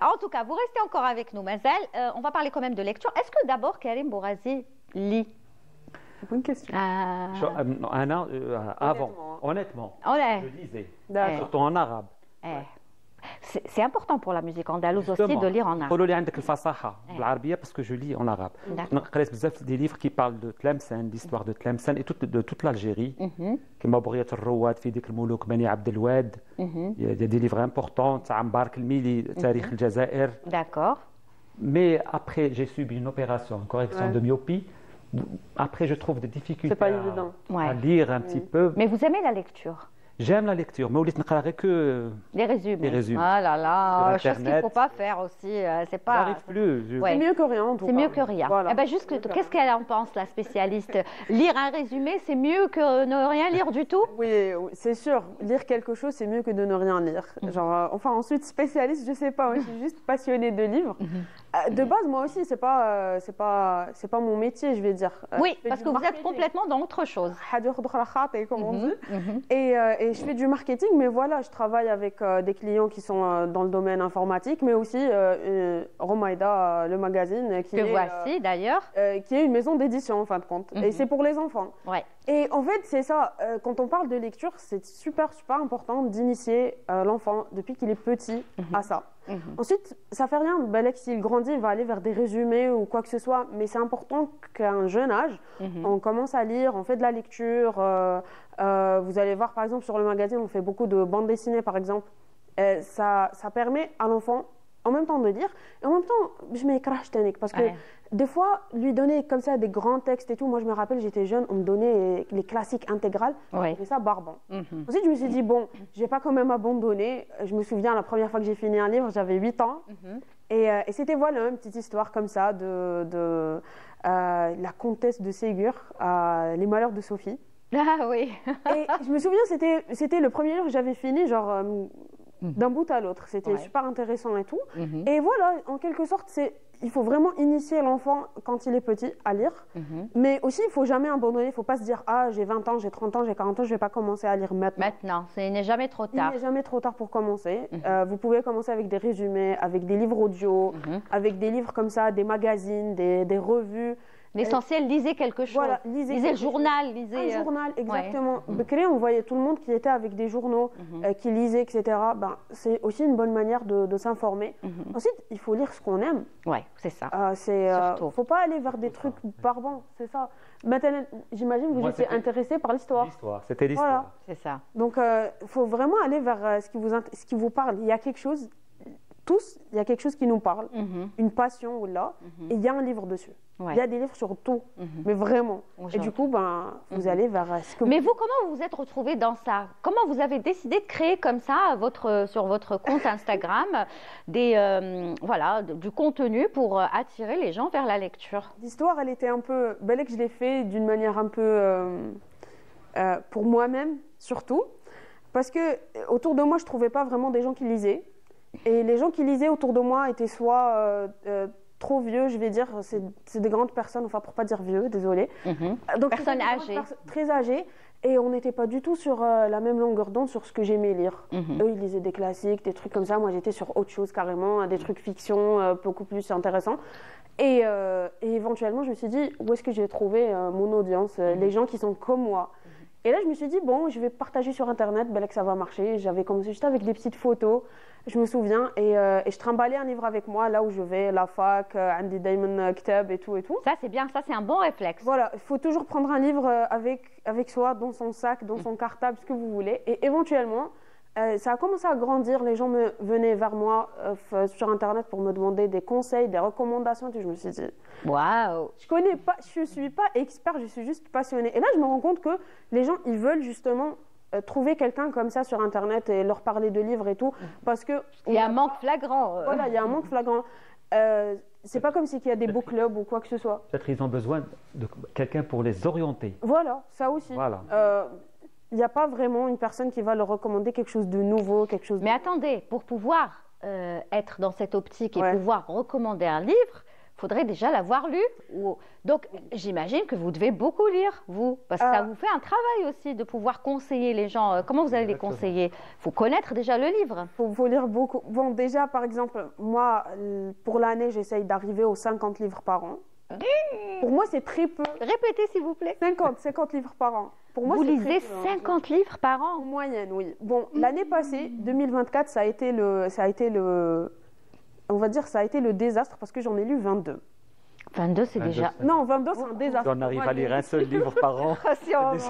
en tout cas vous restez encore avec nous Mazel on va parler quand même de lecture est-ce que d'abord Karim Bourazi lit Bonne question. un an avant. Honnêtement, ouais. je lisais. D'accord. Surtout en arabe. C'est important pour la musique andalouse aussi de lire en arabe. قولوا لي عندك الفصاحة بالعربية parce que je lis en arabe. قريت بزاف des livres qui parlent de Tlemcen, l'histoire de Tlemcen et de toute l'Algérie. كما بغية الرواد في ذكر الملوك بني عبد الواد. Il y a des livres importants تاع مبارك الميلي تاريخ الجزائر. D'accord. Mais après j'ai subi une opération, une correction de myopie. Après je trouve des difficultés C'est pas évident. à lire un petit peu. Mais vous aimez la lecture? J'aime la lecture, mais وليت نقرا غير que les résumés. Les résumés. Ah là là, Sur chose qu'il ne Internet. faut pas faire aussi. C'est pas. j'arrive plus. Ouais. C'est mieux que rien en tout cas. C'est mieux que rien. Voilà. Eh ben juste qu'est-ce qu'elle en pense, la spécialiste? Lire un résumé, c'est mieux que ne rien lire du tout? Oui, c'est sûr. Lire quelque chose, c'est mieux que de ne rien lire. Genre, enfin, ensuite, spécialiste, je sais pas. Moi, je suis juste passionnée de livres. De base, moi aussi, c'est pas mon métier, je vais dire. Oui, Je fais parce du que vous êtes marketing. complètement dans autre chose. Comme on dit. Et je fais du marketing, mais voilà, je travaille avec des clients qui sont dans le domaine informatique, mais aussi Romaïda, le magazine, Que voici d'ailleurs. qui est une maison d'édition en fin de compte. Et c'est pour les enfants. Ouais. Et en fait, c'est ça, quand on parle de lecture, c'est super important d'initier l'enfant depuis qu'il est petit à ça. Ensuite, ça fait rien, Balek, s'il grandit, il va aller vers des résumés ou quoi que ce soit, mais c'est important qu'à un jeune âge, on commence à lire, on fait de la lecture. Vous allez voir, par exemple, sur le magazine, on fait beaucoup de bandes dessinées, par exemple. Ça permet à l'enfant, en même temps de lire, et en même temps, je m'écrase parce que des fois, lui donner comme ça des grands textes et tout, moi je me rappelle, j'étais jeune, on me donnait les classiques intégrales, et ça barbant. Ensuite, je me suis dit, bon, je vais pas quand même abandonner. Je me souviens, la première fois que j'ai fini un livre, j'avais 8 ans, et c'était voilà, une petite histoire comme ça de la comtesse de Ségur, Les malheurs de Sophie. Ah oui. Et je me souviens, c'était le premier livre que j'avais fini, genre d'un bout à l'autre. C'était super intéressant et tout. Et voilà, en quelque sorte, il faut vraiment initier l'enfant quand il est petit à lire. Mais aussi, il ne faut jamais abandonner. Il ne faut pas se dire, ah, j'ai 20 ans, j'ai 30 ans, j'ai 40 ans, je ne vais pas commencer à lire maintenant. Maintenant, il n'est jamais trop tard. Il n'est jamais trop tard pour commencer. Vous pouvez commencer avec des résumés, avec des livres audio, avec des livres comme ça, des magazines, des revues. L'essentiel, lisez quelque chose. Voilà, lisez le journal. Lisez, un journal, exactement. Becquerel, on voyait tout le monde qui était avec des journaux, qui lisait, etc. Ben, c'est aussi une bonne manière de s'informer. Ensuite, il faut lire ce qu'on aime. Oui, c'est ça. Il ne faut pas aller vers des trucs barbants, c'est ça. Maintenant, j'imagine que vous étiez intéressé par l'histoire. L'histoire, c'était l'histoire. Voilà. C'est ça. Donc, il faut vraiment aller vers ce qui vous parle. Il y a quelque chose, tous, il y a quelque chose qui nous parle, une passion ou là, et il y a un livre dessus. Il y a des livres sur tout, mais vraiment. Et du coup, vous allez vers ce que Mais vous, comment vous vous êtes retrouvé dans ça? Comment vous avez décidé de créer comme ça, sur votre compte Instagram, du contenu pour attirer les gens vers la lecture? L'histoire, elle était un peu... Balek, je l'ai fait d'une manière un peu... pour moi-même, surtout. Parce que autour de moi, je trouvais pas vraiment des gens qui lisaient. Et les gens qui lisaient autour de moi étaient soit trop vieux, je vais dire, c'est des grandes personnes, enfin pour pas dire vieux, désolé. Donc, Personnes âgées. Très âgées. Et on n'était pas du tout sur la même longueur d'onde sur ce que j'aimais lire. Eux, ils lisaient des classiques, des trucs comme ça. Moi, j'étais sur autre chose carrément, des trucs fiction beaucoup plus intéressants. Et éventuellement, je me suis dit, où est-ce que j'ai trouvé mon audience, les gens qui sont comme moi. Et là, je me suis dit, bon, je vais partager sur Internet, ben là que ça va marcher. J'avais commencé juste avec des petites photos, je me souviens, et je trimballais un livre avec moi, là où je vais, la fac, Andy Diamond Kitab et tout et tout. Ça, c'est bien, ça, c'est un bon réflexe. Voilà, il faut toujours prendre un livre avec soi, dans son sac, dans son cartable, ce que vous voulez. Et éventuellement, ça a commencé à grandir. Les gens venaient vers moi sur Internet pour me demander des conseils, des recommandations. Et je me suis dit, Waouh! je suis pas expert, je suis juste passionnée. Et là, je me rends compte que les gens, ils veulent justement trouver quelqu'un comme ça sur Internet et leur parler de livres et tout, parce que il y a un manque flagrant. Voilà, il y a un manque flagrant. C'est pas comme s'il y a des book clubs ou quoi que ce soit. Peut-être ils ont besoin de quelqu'un pour les orienter. Voilà, ça aussi. Voilà. Il n'y a pas vraiment une personne qui va leur recommander quelque chose de nouveau, quelque chose. Mais attendez, pour pouvoir être dans cette optique et Ouais. pouvoir recommander un livre, il faudrait déjà l'avoir lu. Donc, j'imagine que vous devez beaucoup lire, vous, parce que ça vous fait un travail aussi de pouvoir conseiller les gens. Comment vous allez les conseiller? Il faut connaître déjà le livre. Faut lire beaucoup. Bon, déjà, par exemple, moi, pour l'année, j'essaye d'arriver aux 50 livres par an. Pour moi, c'est très peu. Répétez, s'il vous plaît. 50 livres par an. Pour moi, Vous c'est très lisez peu, hein. 50 livres par En an? moyenne, oui. Bon, l'année passée, 2024, ça a été on va dire, ça a été le désastre parce que j'en ai lu 22. 22, c'est 22, déjà... Non, 22, c'est un désastre. On arrive à lire un seul livre par an. Si on se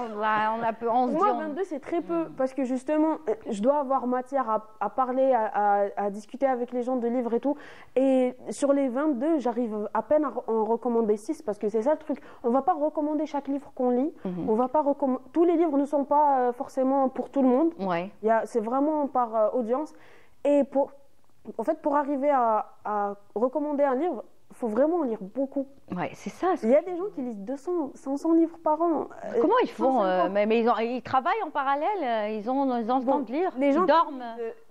Pour dit... moi, 22, c'est très peu parce que justement, je dois avoir matière à parler, à discuter avec les gens de livres et tout. Et sur les 22, j'arrive à peine à en recommander 6 parce que c'est ça le truc. On ne va pas recommander chaque livre qu'on lit. On va pas tous les livres ne sont pas forcément pour tout le monde. Ouais. C'est vraiment par audience. Et en fait, pour arriver à recommander un livre, il faut vraiment en lire beaucoup. Ouais, c'est ça. Il y a des gens qui lisent 200, 500 livres par an. Comment ils font 150. mais ils travaillent en parallèle, ils ont le temps de lire, Les gens ils dorment.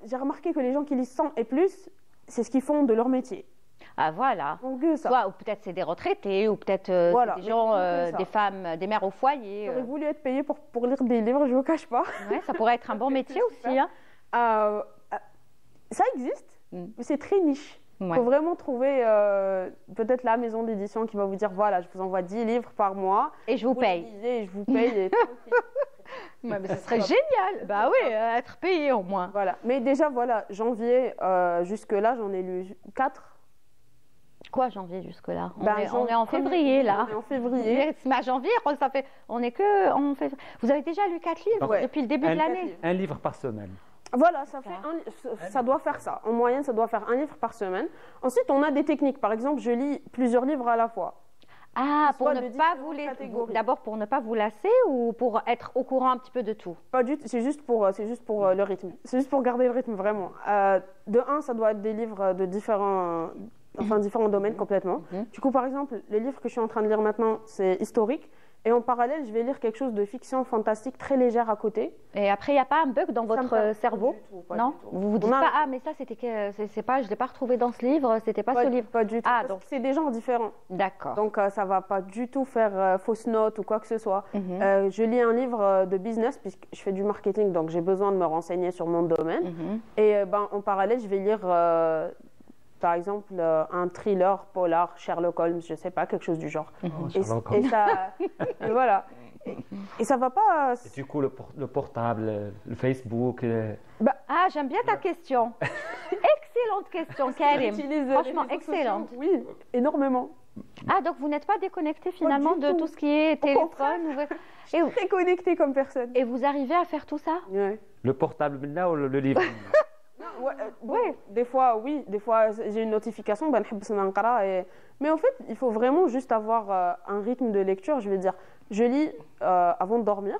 J'ai remarqué que les gens qui lisent 100 et plus, c'est ce qu'ils font de leur métier. Ah voilà. Donc ça. Soit, ou peut-être c'est des retraités, ou peut-être Voilà, c'est des mais gens, c'est ça. des femmes, des mères au foyer. J'aurais voulu être payée pour lire des livres, je ne vous cache pas. Ouais, ça pourrait être un bon métier aussi. Hein. Ça existe, mais c'est très niche. Il Ouais. faut vraiment trouver peut-être la maison d'édition qui va vous dire, voilà, je vous envoie 10 livres par mois. Et je vous les paye. lisez et je vous paye. Et tranquille. Ouais, mais ce serait génial. Bah oui, être payé au moins. Voilà. Mais déjà, voilà, janvier, jusque-là, j'en ai lu 4. Quoi, janvier jusque-là? On Ben, est en février là. On est en février. Mais à janvier, je crois que ça fait. On est que en février. Vous avez déjà lu 4 livres Ouais. depuis le début de l'année? Un livre par semaine. Voilà, ça doit faire ça. En moyenne, ça doit faire un livre par semaine. Ensuite, on a des techniques. Par exemple, je lis plusieurs livres à la fois. Ah, pour Soit ne de pas différentes catégories. D'abord pour ne pas vous lasser ou pour être au courant un petit peu de tout? Pas du tout, c'est juste pour le rythme. C'est juste pour garder le rythme, vraiment. De un, ça doit être des livres de différents domaines complètement. Du coup, par exemple, les livres que je suis en train de lire maintenant, c'est historique. Et en parallèle, je vais lire quelque chose de fiction fantastique très légère à côté. Et après, il n'y a pas un bug dans Ça me votre parle cerveau? pas du tout, pas Non? du tout. Vous vous dites On a- pas, ah, mais ça, c'était c'est pas, je ne l'ai pas retrouvé dans ce livre, c'était pas ce livre. Pas du tout. Ah, parce donc- que c'est des genres différents. D'accord. Donc, ça va pas du tout faire fausse note ou quoi que ce soit. Mhm. Je lis un livre de business puisque je fais du marketing, donc j'ai besoin de me renseigner sur mon domaine. Mhm. Et en parallèle, je vais lire, par exemple, un thriller, polar, Sherlock Holmes, je sais pas, quelque chose du genre. Sherlock Et ça, et voilà. Et ça va pas. Et du coup, le portable, le Facebook. Ah, j'aime bien ta question. Excellente question, Karim. J'utilise Franchement, les réseaux excellente. sociaux, oui, énormément. Ah, donc vous n'êtes pas déconnecté finalement du de tout. tout ce qui est téléphone Très connectée comme personne. et vous arrivez à faire tout ça? Ouais. Le portable là ou le livre? Ouais, bon, des fois, oui. Des fois, j'ai une notification. Mais en fait, il faut vraiment juste avoir un rythme de lecture. Je vais dire, je lis avant de dormir.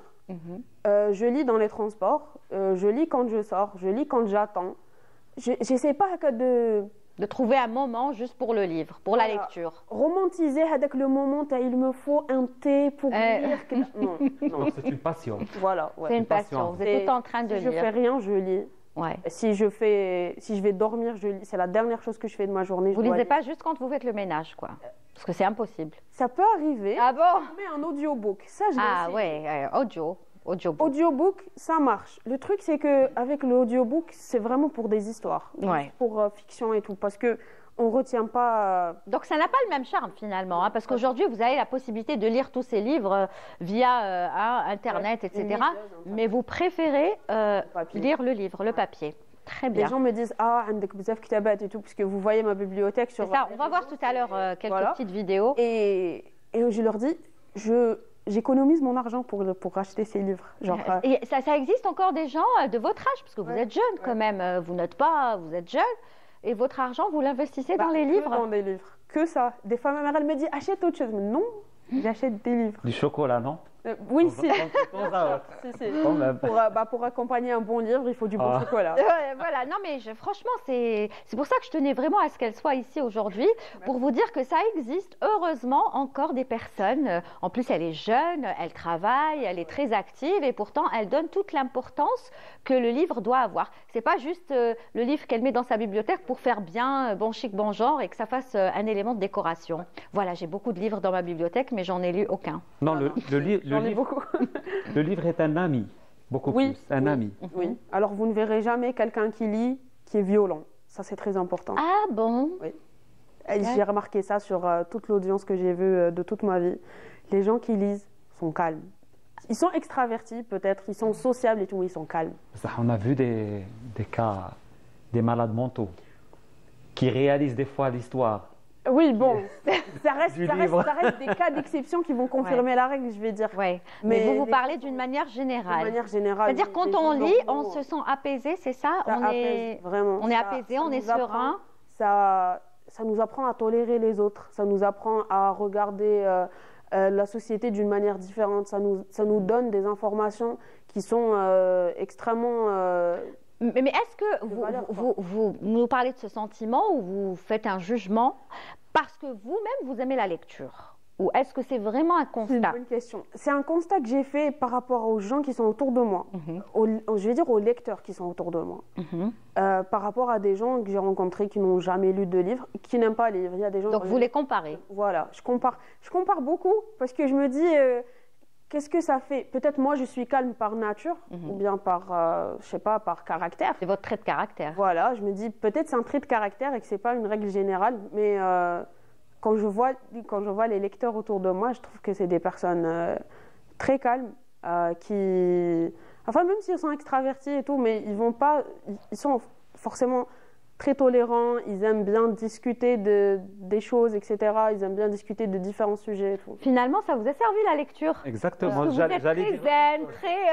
Je lis dans les transports. Je lis quand je sors. Je lis quand j'attends. J'essaie pas De trouver un moment juste pour le livre, pour la lecture. Romantiser avec le moment, il me faut un thé pour lire. Non, Non, c'est une passion. Voilà. Ouais. C'est une passion. Vous êtes tout en train de lire. Si je fais rien, je lis. Ouais. Si je vais dormir, je lis. C'est la dernière chose que je fais de ma journée. Vous lisez pas juste quand vous faites le ménage, quoi. Parce que c'est impossible. Ça peut arriver. Ah bon? Je mets un audiobook. Ça, je Ah ouais, audiobook. Audiobook, ça marche. Le truc, c'est qu'avec l'audiobook, c'est vraiment pour des histoires. Ouais. Pour fiction et tout. Parce que on retient pas. Donc ça n'a pas le même charme finalement, hein, parce qu'aujourd'hui vous avez la possibilité de lire tous ces livres via Internet, etc. Mais vous préférez lire le livre, le papier. Très bien. Les gens me disent عندك بزاف كتابات et tout, puisque vous voyez ma bibliothèque sur. C'est ça. On va voir tout à l'heure quelques petites vidéos. Et je leur dis, j'économise mon argent pour acheter ces livres. Genre, et ça existe encore des gens de votre âge, parce que vous êtes jeune quand même. Vous n'êtes pas, vous êtes jeune. Et votre argent, vous l'investissez dans les livres? Dans des livres. Que ça. Des fois, ma mère, elle me dit, achète autre chose. Mais non, j'achète des livres. Du chocolat, non? Oui, si. Si. Pour accompagner un bon livre, il faut du bon chocolat. Voilà, non mais franchement, c'est pour ça que je tenais vraiment à ce qu'elle soit ici aujourd'hui, pour vous dire que ça existe, heureusement, encore des personnes. En plus, elle est jeune, elle travaille, elle est très active et pourtant, elle donne toute l'importance que le livre doit avoir. C'est pas juste le livre qu'elle met dans sa bibliothèque pour faire bien, bon chic, bon genre et que ça fasse un élément de décoration. Voilà, j'ai beaucoup de livres dans ma bibliothèque, mais j'en ai lu aucun. Non, le livre est un ami, beaucoup plus, un ami. Oui. Alors, vous ne verrez jamais quelqu'un qui lit, qui est violent. Ça, c'est très important. Ah bon? Oui. J'ai remarqué ça sur toute l'audience que j'ai vue de toute ma vie. Les gens qui lisent sont calmes. Ils sont extravertis, peut-être, ils sont sociables et tout, mais ils sont calmes. Ça, on a vu des cas, des malades mentaux, qui réalisent des fois l'histoire. Oui, bon, ça reste des cas d'exception qui vont confirmer la règle, je vais dire. Ouais. Mais vous parlez d'une manière générale. De manière générale. C'est-à-dire quand on lit, on se sent apaisé, c'est ça? On est vraiment. On est apaisé, on est serein. Ça nous apprend à tolérer les autres. Ça nous apprend à regarder la société d'une manière différente. Ça nous donne des informations qui sont extrêmement. Mais est-ce que vous nous parlez de ce sentiment ou vous faites un jugement parce que vous-même, vous aimez la lecture? Ou est-ce que c'est vraiment un constat? C'est une bonne question. C'est un constat que j'ai fait par rapport aux gens qui sont autour de moi. Je vais dire aux lecteurs qui sont autour de moi. Par rapport à des gens que j'ai rencontrés qui n'ont jamais lu de livre, qui n'aiment pas lire. Il y a des gens. Donc vous les comparez? Voilà, je compare beaucoup parce que je me dis... Qu'est-ce que ça fait? Peut-être moi, je suis calme par nature ou bien par, je sais pas, par caractère. C'est votre trait de caractère. Voilà, je me dis peut-être c'est un trait de caractère et que c'est pas une règle générale. Mais quand je vois les lecteurs autour de moi, je trouve que c'est des personnes très calmes qui, enfin même s'ils sont extravertis et tout, mais ils sont forcément très tolérants, ils aiment bien discuter des choses, etc. Ils aiment bien discuter de différents sujets et tout. Finalement, ça vous a servi la lecture? Exactement. Vous êtes très zen, très...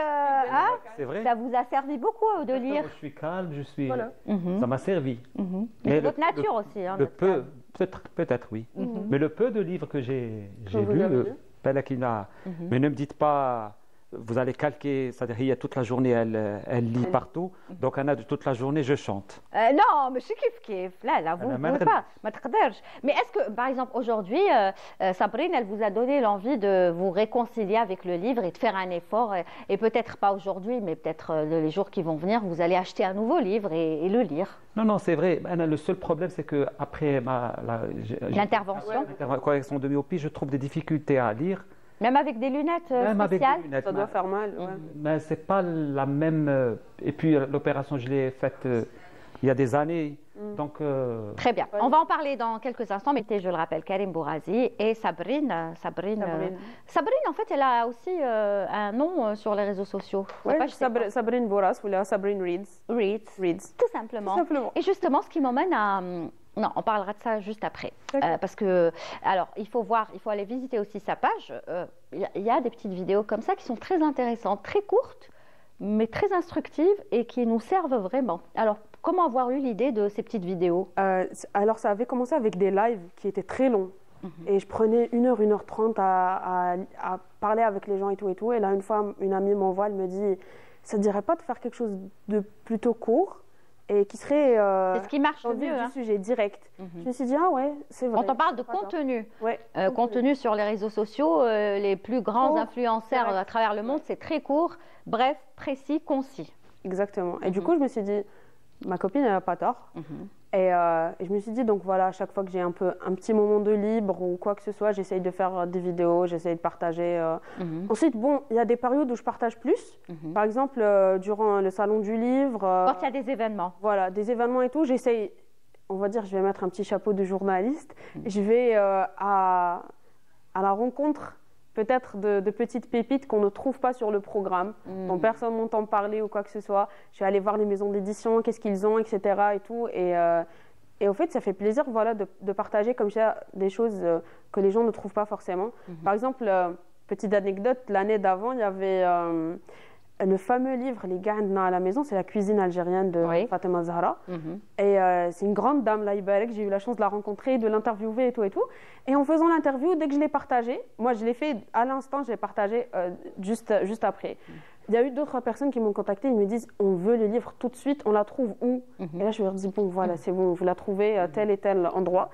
c'est vrai. Ça vous a servi beaucoup de lire? Je suis calme, je suis... Voilà. Ça m'a servi. Mais c'est votre nature aussi. Hein, peut-être oui. Mais le peu de livres que j'ai lus, mais ne me dites pas... Vous allez calquer, c'est-à-dire il y a toute la journée, elle lit partout, donc on a toute la journée, je chante. Non, mais c'est kiff. Là, vous ne pouvez pas. Mais est-ce que, par exemple, aujourd'hui, Sabrine, elle vous a donné l'envie de vous réconcilier avec le livre et de faire un effort, et peut-être pas aujourd'hui, mais peut-être les jours qui vont venir, vous allez acheter un nouveau livre et le lire? Non, c'est vrai. Le seul problème, c'est qu'après l'intervention, correction de myopie, je trouve des difficultés à lire. Même avec des lunettes spéciales, ça doit faire mal. Ouais. Mais c'est pas la même. Et puis l'opération, je l'ai faite il y a des années. Donc. Très bien. On va en parler dans quelques instants. Mais je le rappelle, Karim Bourazi et Sabrine. Sabrine, en fait, elle a aussi un nom sur les réseaux sociaux. Oui, Sabrine Bourazi ou Sabrine Reads. Tout simplement. Et justement, ce qui m'emmène à. Non, on parlera de ça juste après. Parce que, alors, il faut aller visiter aussi sa page. Il y a des petites vidéos comme ça qui sont très intéressantes, très courtes, mais très instructives et qui nous servent vraiment. Alors, comment avoir eu l'idée de ces petites vidéos? Alors, ça avait commencé avec des lives qui étaient très longs. Et je prenais 1h30 à parler avec les gens et tout. Et là, une fois, une amie m'envoie, elle me dit, ça ne te dirait pas de faire quelque chose de plutôt court? et qui serait C'est ce qui marche dans le le vif mieux. du Hein. sujet direct. Je me suis dit, ah ouais, c'est vrai. Quand on parle de Pas tort. contenu, Ouais, contenu sur les réseaux sociaux, les plus grands Court, influenceurs direct. à travers le monde, c'est très court, bref, précis, concis. Exactement. Et du coup, je me suis dit, ma copine, elle n'a pas tort. Et je me suis dit, donc voilà, à chaque fois que j'ai un petit moment de libre ou quoi que ce soit, j'essaye de faire des vidéos, j'essaye de partager. Ensuite, bon, il y a des périodes où je partage plus. Par exemple, durant le salon du livre. Quand il y a des événements. Voilà, des événements et tout, j'essaye, on va dire, je vais mettre un petit chapeau de journaliste. Je vais à la rencontre peut-être de petites pépites qu'on ne trouve pas sur le programme, dont personne n'entend parler ou quoi que ce soit. Je vais aller voir les maisons d'édition, qu'est-ce qu'ils ont, etc. et tout. Et au fait, ça fait plaisir voilà, de partager comme ça des choses que les gens ne trouvent pas forcément. Par exemple, petite anecdote, l'année d'avant, il y avait le fameux livre Les gars à la maison, c'est la cuisine algérienne de Fatima Zahra. Et c'est une grande dame, là, j'ai eu la chance de la rencontrer, de l'interviewer et tout et tout. Et en faisant l'interview, dès que je l'ai partagé, moi je l'ai fait à l'instant, je l'ai partagé juste après. Il y a eu d'autres personnes qui m'ont contacté, ils me disent on veut le livre tout de suite, on la trouve où? Et là je leur dis bon voilà, c'est bon, vous la trouvez à tel et tel endroit.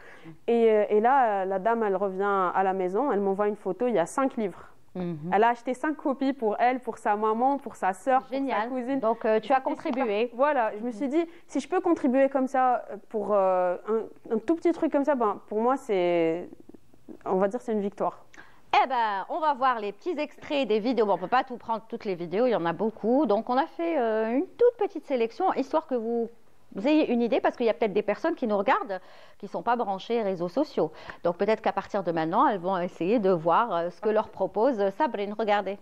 Et là, la dame, elle revient à la maison, elle m'envoie une photo, il y a 5 livres. Elle a acheté 5 copies pour elle, pour sa maman, pour sa sœur, pour sa cousine. Donc tu as contribué. Voilà, je me suis dit, si je peux contribuer comme ça pour un tout petit truc comme ça, ben, pour moi, on va dire c'est une victoire. Eh ben, on va voir les petits extraits des vidéos. Bon, on ne peut pas tout prendre, toutes les vidéos, il y en a beaucoup. Donc on a fait une toute petite sélection, histoire que vous ayez une idée, parce qu'il y a peut-être des personnes qui nous regardent qui ne sont pas branchées réseaux sociaux. Donc peut-être qu'à partir de maintenant, elles vont essayer de voir ce que leur propose Sabrine. Regardez.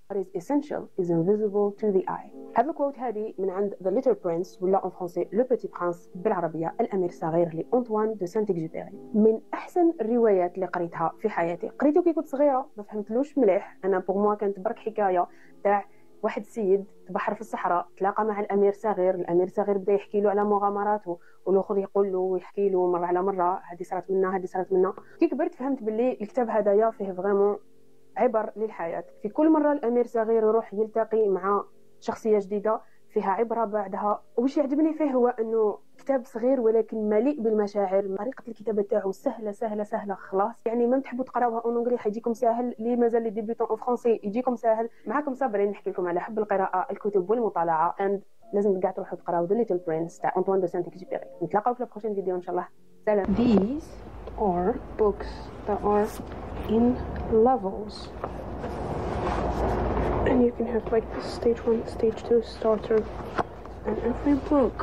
What is essential is invisible to the eye. هذا الكوت هذه من عند The Little Prince ولا en français Le Petit Prince بالعربية الأمير الصغير لأنطوان دو سانت إكزوبيري. من أحسن الروايات اللي قريتها في حياتي. قريته كي كنت صغيرة ما فهمتلوش مليح. أنا بور موا كانت برك حكاية تاع واحد السيد تبحر في الصحراء تلاقى مع الأمير صغير. الأمير صغير بدا يحكي له على مغامراته والآخر يقول له ويحكي له مرة على مرة هذه صارت منا هذه صارت منا. كي كبرت فهمت باللي الكتاب هذايا فيه فريمون عبر للحياة. في كل مرة الأمير صغير يروح يلتقي مع شخصية جديدة فيها عبرة بعدها. وش يعجبني فيه هو أنه كتاب صغير ولكن مليء بالمشاعر. طريقة الكتابة تاعو سهلة سهلة سهلة خلاص. يعني ما تحبوا تقراوها اون انجلي حيجيكم ساهل، لي مازال لي ديبيوتون اون فرونسي يجيكم ساهل. معاكم صابرين نحكي لكم على حب القراءة، الكتب والمطالعة. اند لازم كاع تروحوا تقراو The Little Prince تاع أنطوان دو سانت إكزوبيري. نتلاقاو في البروشين فيديو إن شاء الله. سلام. These are books that are in levels. And you can have like the stage 1, stage 2 starter. And every book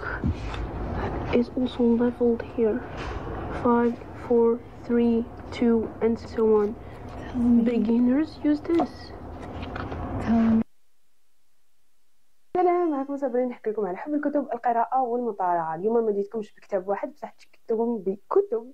is also leveled here. 5, 4, 3, 2, and so on. Beginners use this. سلام، معكم صابرين نحكي لكم على حب الكتب، القراءة والمطالعة. اليوم ما جيتكمش بكتاب واحد بصح جيتكم بكتب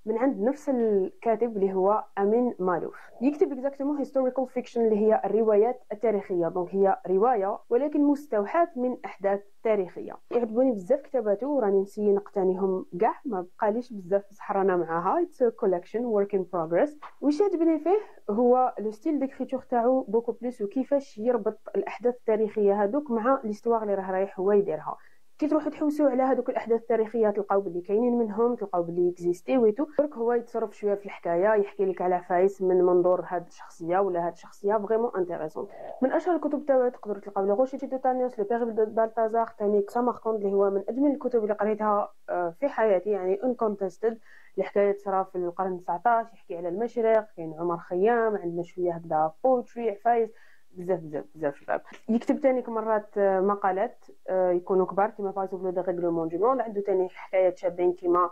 من عند نفس الكاتب اللي هو أمين مالوف. يكتب exactement historical fiction اللي هي الروايات التاريخية. دونك هي رواية ولكن مستوحاة من أحداث تاريخية. يعجبوني بزاف كتاباته وراني نسيي نقتنيهم كاع، ما بقاليش بزاف بصح رانا معاها. It's a collection work in progress. وش يعجبني فيه هو لو ستيل ديكريتور تاعو بوكو بليس، وكيفاش يربط الأحداث التاريخية هذوك مع ليستواغ اللي راه رايح هو يديرها. كي تروحوا تحوسوا على هذوك الاحداث التاريخيه تلقاو بلي كاينين منهم، تلقاو بلي اكزيستي ويتو. برك هو يتصرف شويه في الحكايه، يحكي لك على فايس من منظور هاد الشخصيه ولا هاد الشخصيه فريمون انتريسون. من اشهر الكتب تاعو تقدروا تلقاو لو روشي دو تانيوس، لو بيريل دو بالتازار، ثاني ساماركوند اللي هو من اجمل الكتب اللي قريتها في حياتي، يعني انكونتستد. الحكايه تصرا في القرن 19، يحكي على المشرق، كاين عمر خيام، عندنا شويه هكذا بوتري، عفايس، بزاف بزاف بزاف شباب. يكتب ثاني مرات مقالات يكونوا كبار كيما باغ اكزومبل دو ريغلومون دو موند. عنده ثاني حكايات شابين كيما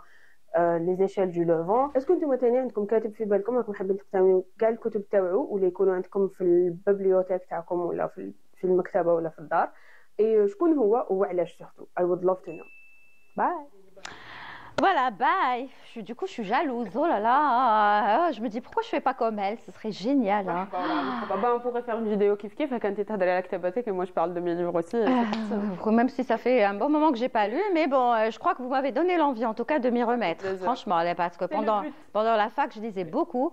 لي زيشيل دو لوفون. اسكو نتوما ثاني عندكم كاتب في بالكم راكم حابين تقتنيو كاع الكتب تاعو ولا يكونوا عندكم في البيبليوتيك تاعكم ولا في المكتبه ولا في الدار؟ اي شكون هو وعلاش سورتو؟ I would love to know. Bye. Voilà, bye. Du coup, je suis jalouse. Oh là là. Je me dis pourquoi je fais pas comme elle. Ce serait génial. Hein. On pourrait faire une vidéo kiff kiff quand tu es à la كتاباتك et moi je parle de mes livres aussi. Même si ça fait un bon moment que j'ai pas lu, mais bon, je crois que vous m'avez donné l'envie en tout cas de m'y remettre. Franchement, parce que pendant la fac, je lisais beaucoup.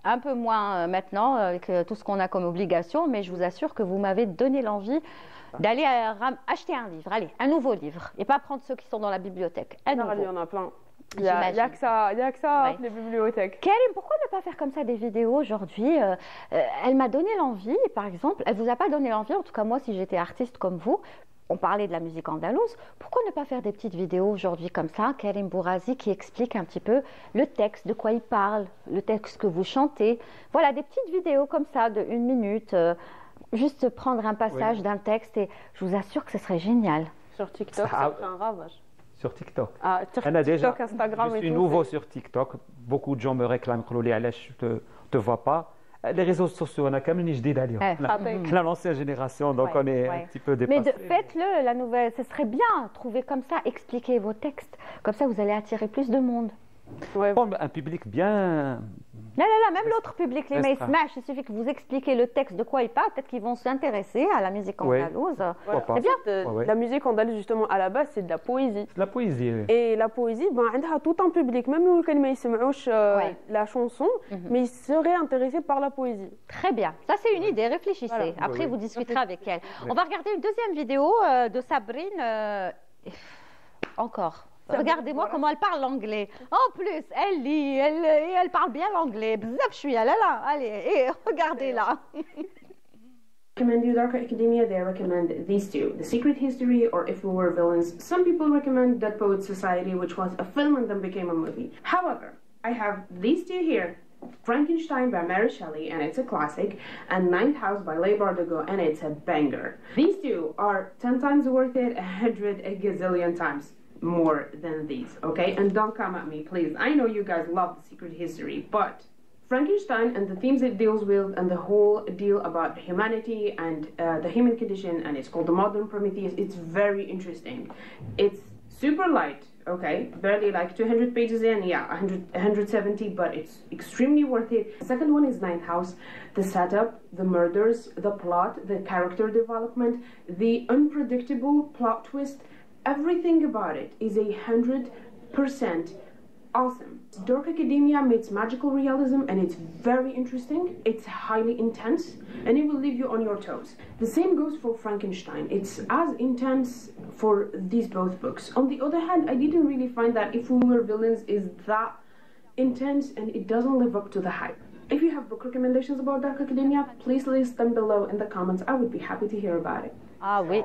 un peu moins maintenant avec tout ce qu'on a comme obligation, mais je vous assure que vous m'avez donné l'envie d'aller acheter un livre, allez, un nouveau livre, et pas prendre ceux qui sont dans la bibliothèque. Un nouveau. Il y en a plein. Il y a que ça, Ouais. les bibliothèques. Karim, pourquoi ne pas faire comme ça des vidéos aujourd'hui? Elle m'a donné l'envie, par exemple, elle vous a pas donné l'envie, en tout cas moi si j'étais artiste comme vous, on parlait de la musique andalouse, pourquoi ne pas faire des petites vidéos aujourd'hui comme ça, Karim Bourazi qui explique un petit peu le texte, de quoi il parle, le texte que vous chantez, voilà des petites vidéos comme ça de 1 minute, juste prendre un passage d'un texte et je vous assure que ce serait génial. Sur TikTok, ça fait un ravage. Sur TikTok. Ah, TikTok, Instagram je et suis tout. nouveau sur TikTok. Beaucoup de gens me réclament que je ne te vois pas. Les réseaux sociaux, on a quand même une idée d'ailleurs. L'ancienne génération, donc on est un petit peu dépassé. Mais faites-le, la nouvelle, ce serait bien. Trouvez comme ça, expliquez vos textes. Comme ça, vous allez attirer plus de monde. Ouais. Un public bien... Là, même l'autre public, les mails smash, il suffit que vous expliquiez le texte de quoi il parle, peut-être qu'ils vont s'intéresser à la musique andalouse. C'est bien. La musique andalouse, justement, à la base, c'est de la poésie. La poésie, oui. Et la poésie, elle a tout un public, même nous, quand ils ne la chanson, mais ils seraient intéressés par la poésie. Très bien. Ça, c'est une idée. Réfléchissez. Voilà. Après, vous discuterez avec elle. On va regarder une deuxième vidéo de Sabrine. Encore. Regardez-moi comment elle parle l'anglais. En plus, elle lit, elle parle bien l'anglais. Bzaf, je suis là. Allez, et regardez-la. Recommend you Dark Academia, they recommend these two, The Secret History or If We Were Villains. Some people recommend Dead Poets Society, which was a film and then became a movie. However, I have these two here, Frankenstein by Mary Shelley, and it's a classic, and Ninth House by Leigh Bardugo, and it's a banger. These two are 10 times worth it, 100 a gazillion times more than these, okay? And don't come at me, please. I know you guys love The Secret History, but Frankenstein and the themes it deals with and the whole deal about humanity and the human condition, and it's called The Modern Prometheus, it's very interesting. It's super light, okay? Barely like 200 pages in, yeah, 170, but it's extremely worth it. The second one is Ninth House. The setup, the murders, the plot, the character development, the unpredictable plot twist, everything about it is 100% awesome. Dark Academia meets magical realism, and it's very interesting. It's highly intense, and it will leave you on your toes. The same goes for Frankenstein. It's as intense for these both books. On the other hand, I didn't really find that If We Were Villains is that intense, and it doesn't live up to the hype. If you have book recommendations about Dark Academia, please list them below in the comments. I would be happy to hear about it. Ah oui.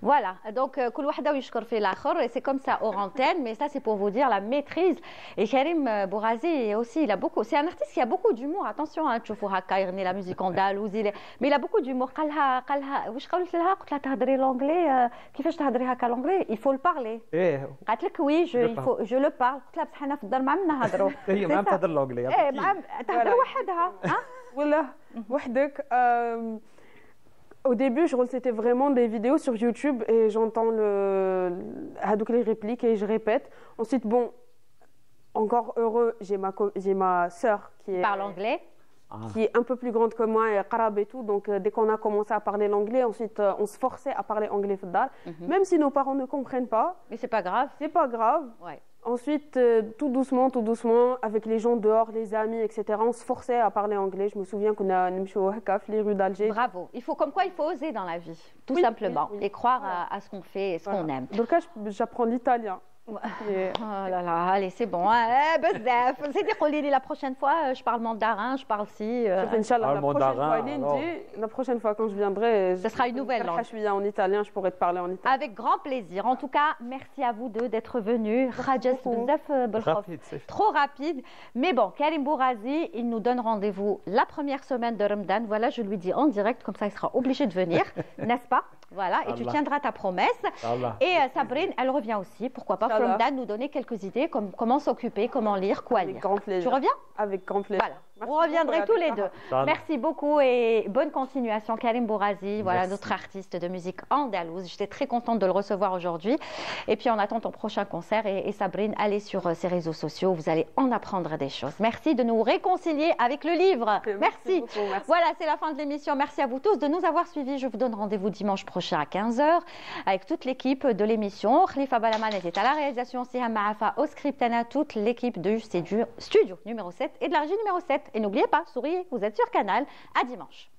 Voilà, donc كل واحدة ويشكر في الآخر, et c'est comme ça hors antenne, mais ça c'est pour vous dire la maîtrise. Et Karim Bourazi aussi, il a beaucoup, c'est un artiste qui a beaucoup d'humour. Attention, تشوفوا هكا يغني la musique andalouse, mais il a beaucoup d'humour. قالها واش قالت لها؟ قلت لها تهضري لونجلي كيفاش تهضري هكا لونجلي؟ il faut le parler. قالت لك oui, je le parle. قلت لها بصح حنا في الدار ما عندنا نهضروا. هي ما تهضر لونجلي. تهضر وحدها. ولا وحدك. Au début, c'était vraiment des vidéos sur YouTube et j'entends les répliques et je répète. Ensuite, bon, encore heureux, j'ai ma sœur qui parle anglais, qui est un peu plus grande que moi et arabe et tout. Donc, dès qu'on a commencé à parler l'anglais, ensuite, on se forçait à parler anglais fdal, même si nos parents ne comprennent pas. Mais c'est pas grave. C'est pas grave. Ouais. Ensuite, tout doucement, avec les gens dehors, les amis, etc., on se forçait à parler anglais. Je me souviens qu'on a les rues d'Alger. Bravo. Comme quoi, il faut oser dans la vie, tout simplement, et croire à ce qu'on fait et ce qu'on aime. Donc là, j'apprends l'italien. Oh là là, allez, c'est bon. C'était قولي la prochaine fois, je parle mandarin, je parle si. Inch'Allah, la prochaine fois quand je viendrai, ce sera une nouvelle langue. Je suis en italien, je pourrais te parler en italien. Avec grand plaisir. En tout cas, merci à vous deux d'être venus. Trop rapide. Mais bon, Karim Bourazi, il nous donne rendez-vous la première semaine de Ramadan. Voilà, je lui dis en direct, comme ça il sera obligé de venir, n'est-ce pas? Voilà, et tu tiendras ta promesse. Et Sabrine, elle revient aussi, pourquoi pas, Ramadan, nous donner quelques idées, comme comment s'occuper, comment lire, quoi lire. Avec grand plaisir. Tu reviens? Avec grand plaisir. Voilà. Vous reviendrez tous les deux. Ça Merci beaucoup et bonne continuation. Karim Bourazi, voilà notre artiste de musique andalouse. J'étais très contente de le recevoir aujourd'hui. Et puis on attend ton prochain concert. Et Sabrine, allez sur ses réseaux sociaux. Vous allez en apprendre des choses. Merci de nous réconcilier avec le livre. Merci. Voilà, c'est la fin de l'émission. Merci à vous tous de nous avoir suivis. Je vous donne rendez-vous dimanche prochain à 15h avec toute l'équipe de l'émission. Khalifa Balaman était à la réalisation. Siham Maafa au script. Anna, toute l'équipe de studio numéro 7 et de la régie numéro 7. Et n'oubliez pas, souriez, vous êtes sur Canal. À dimanche.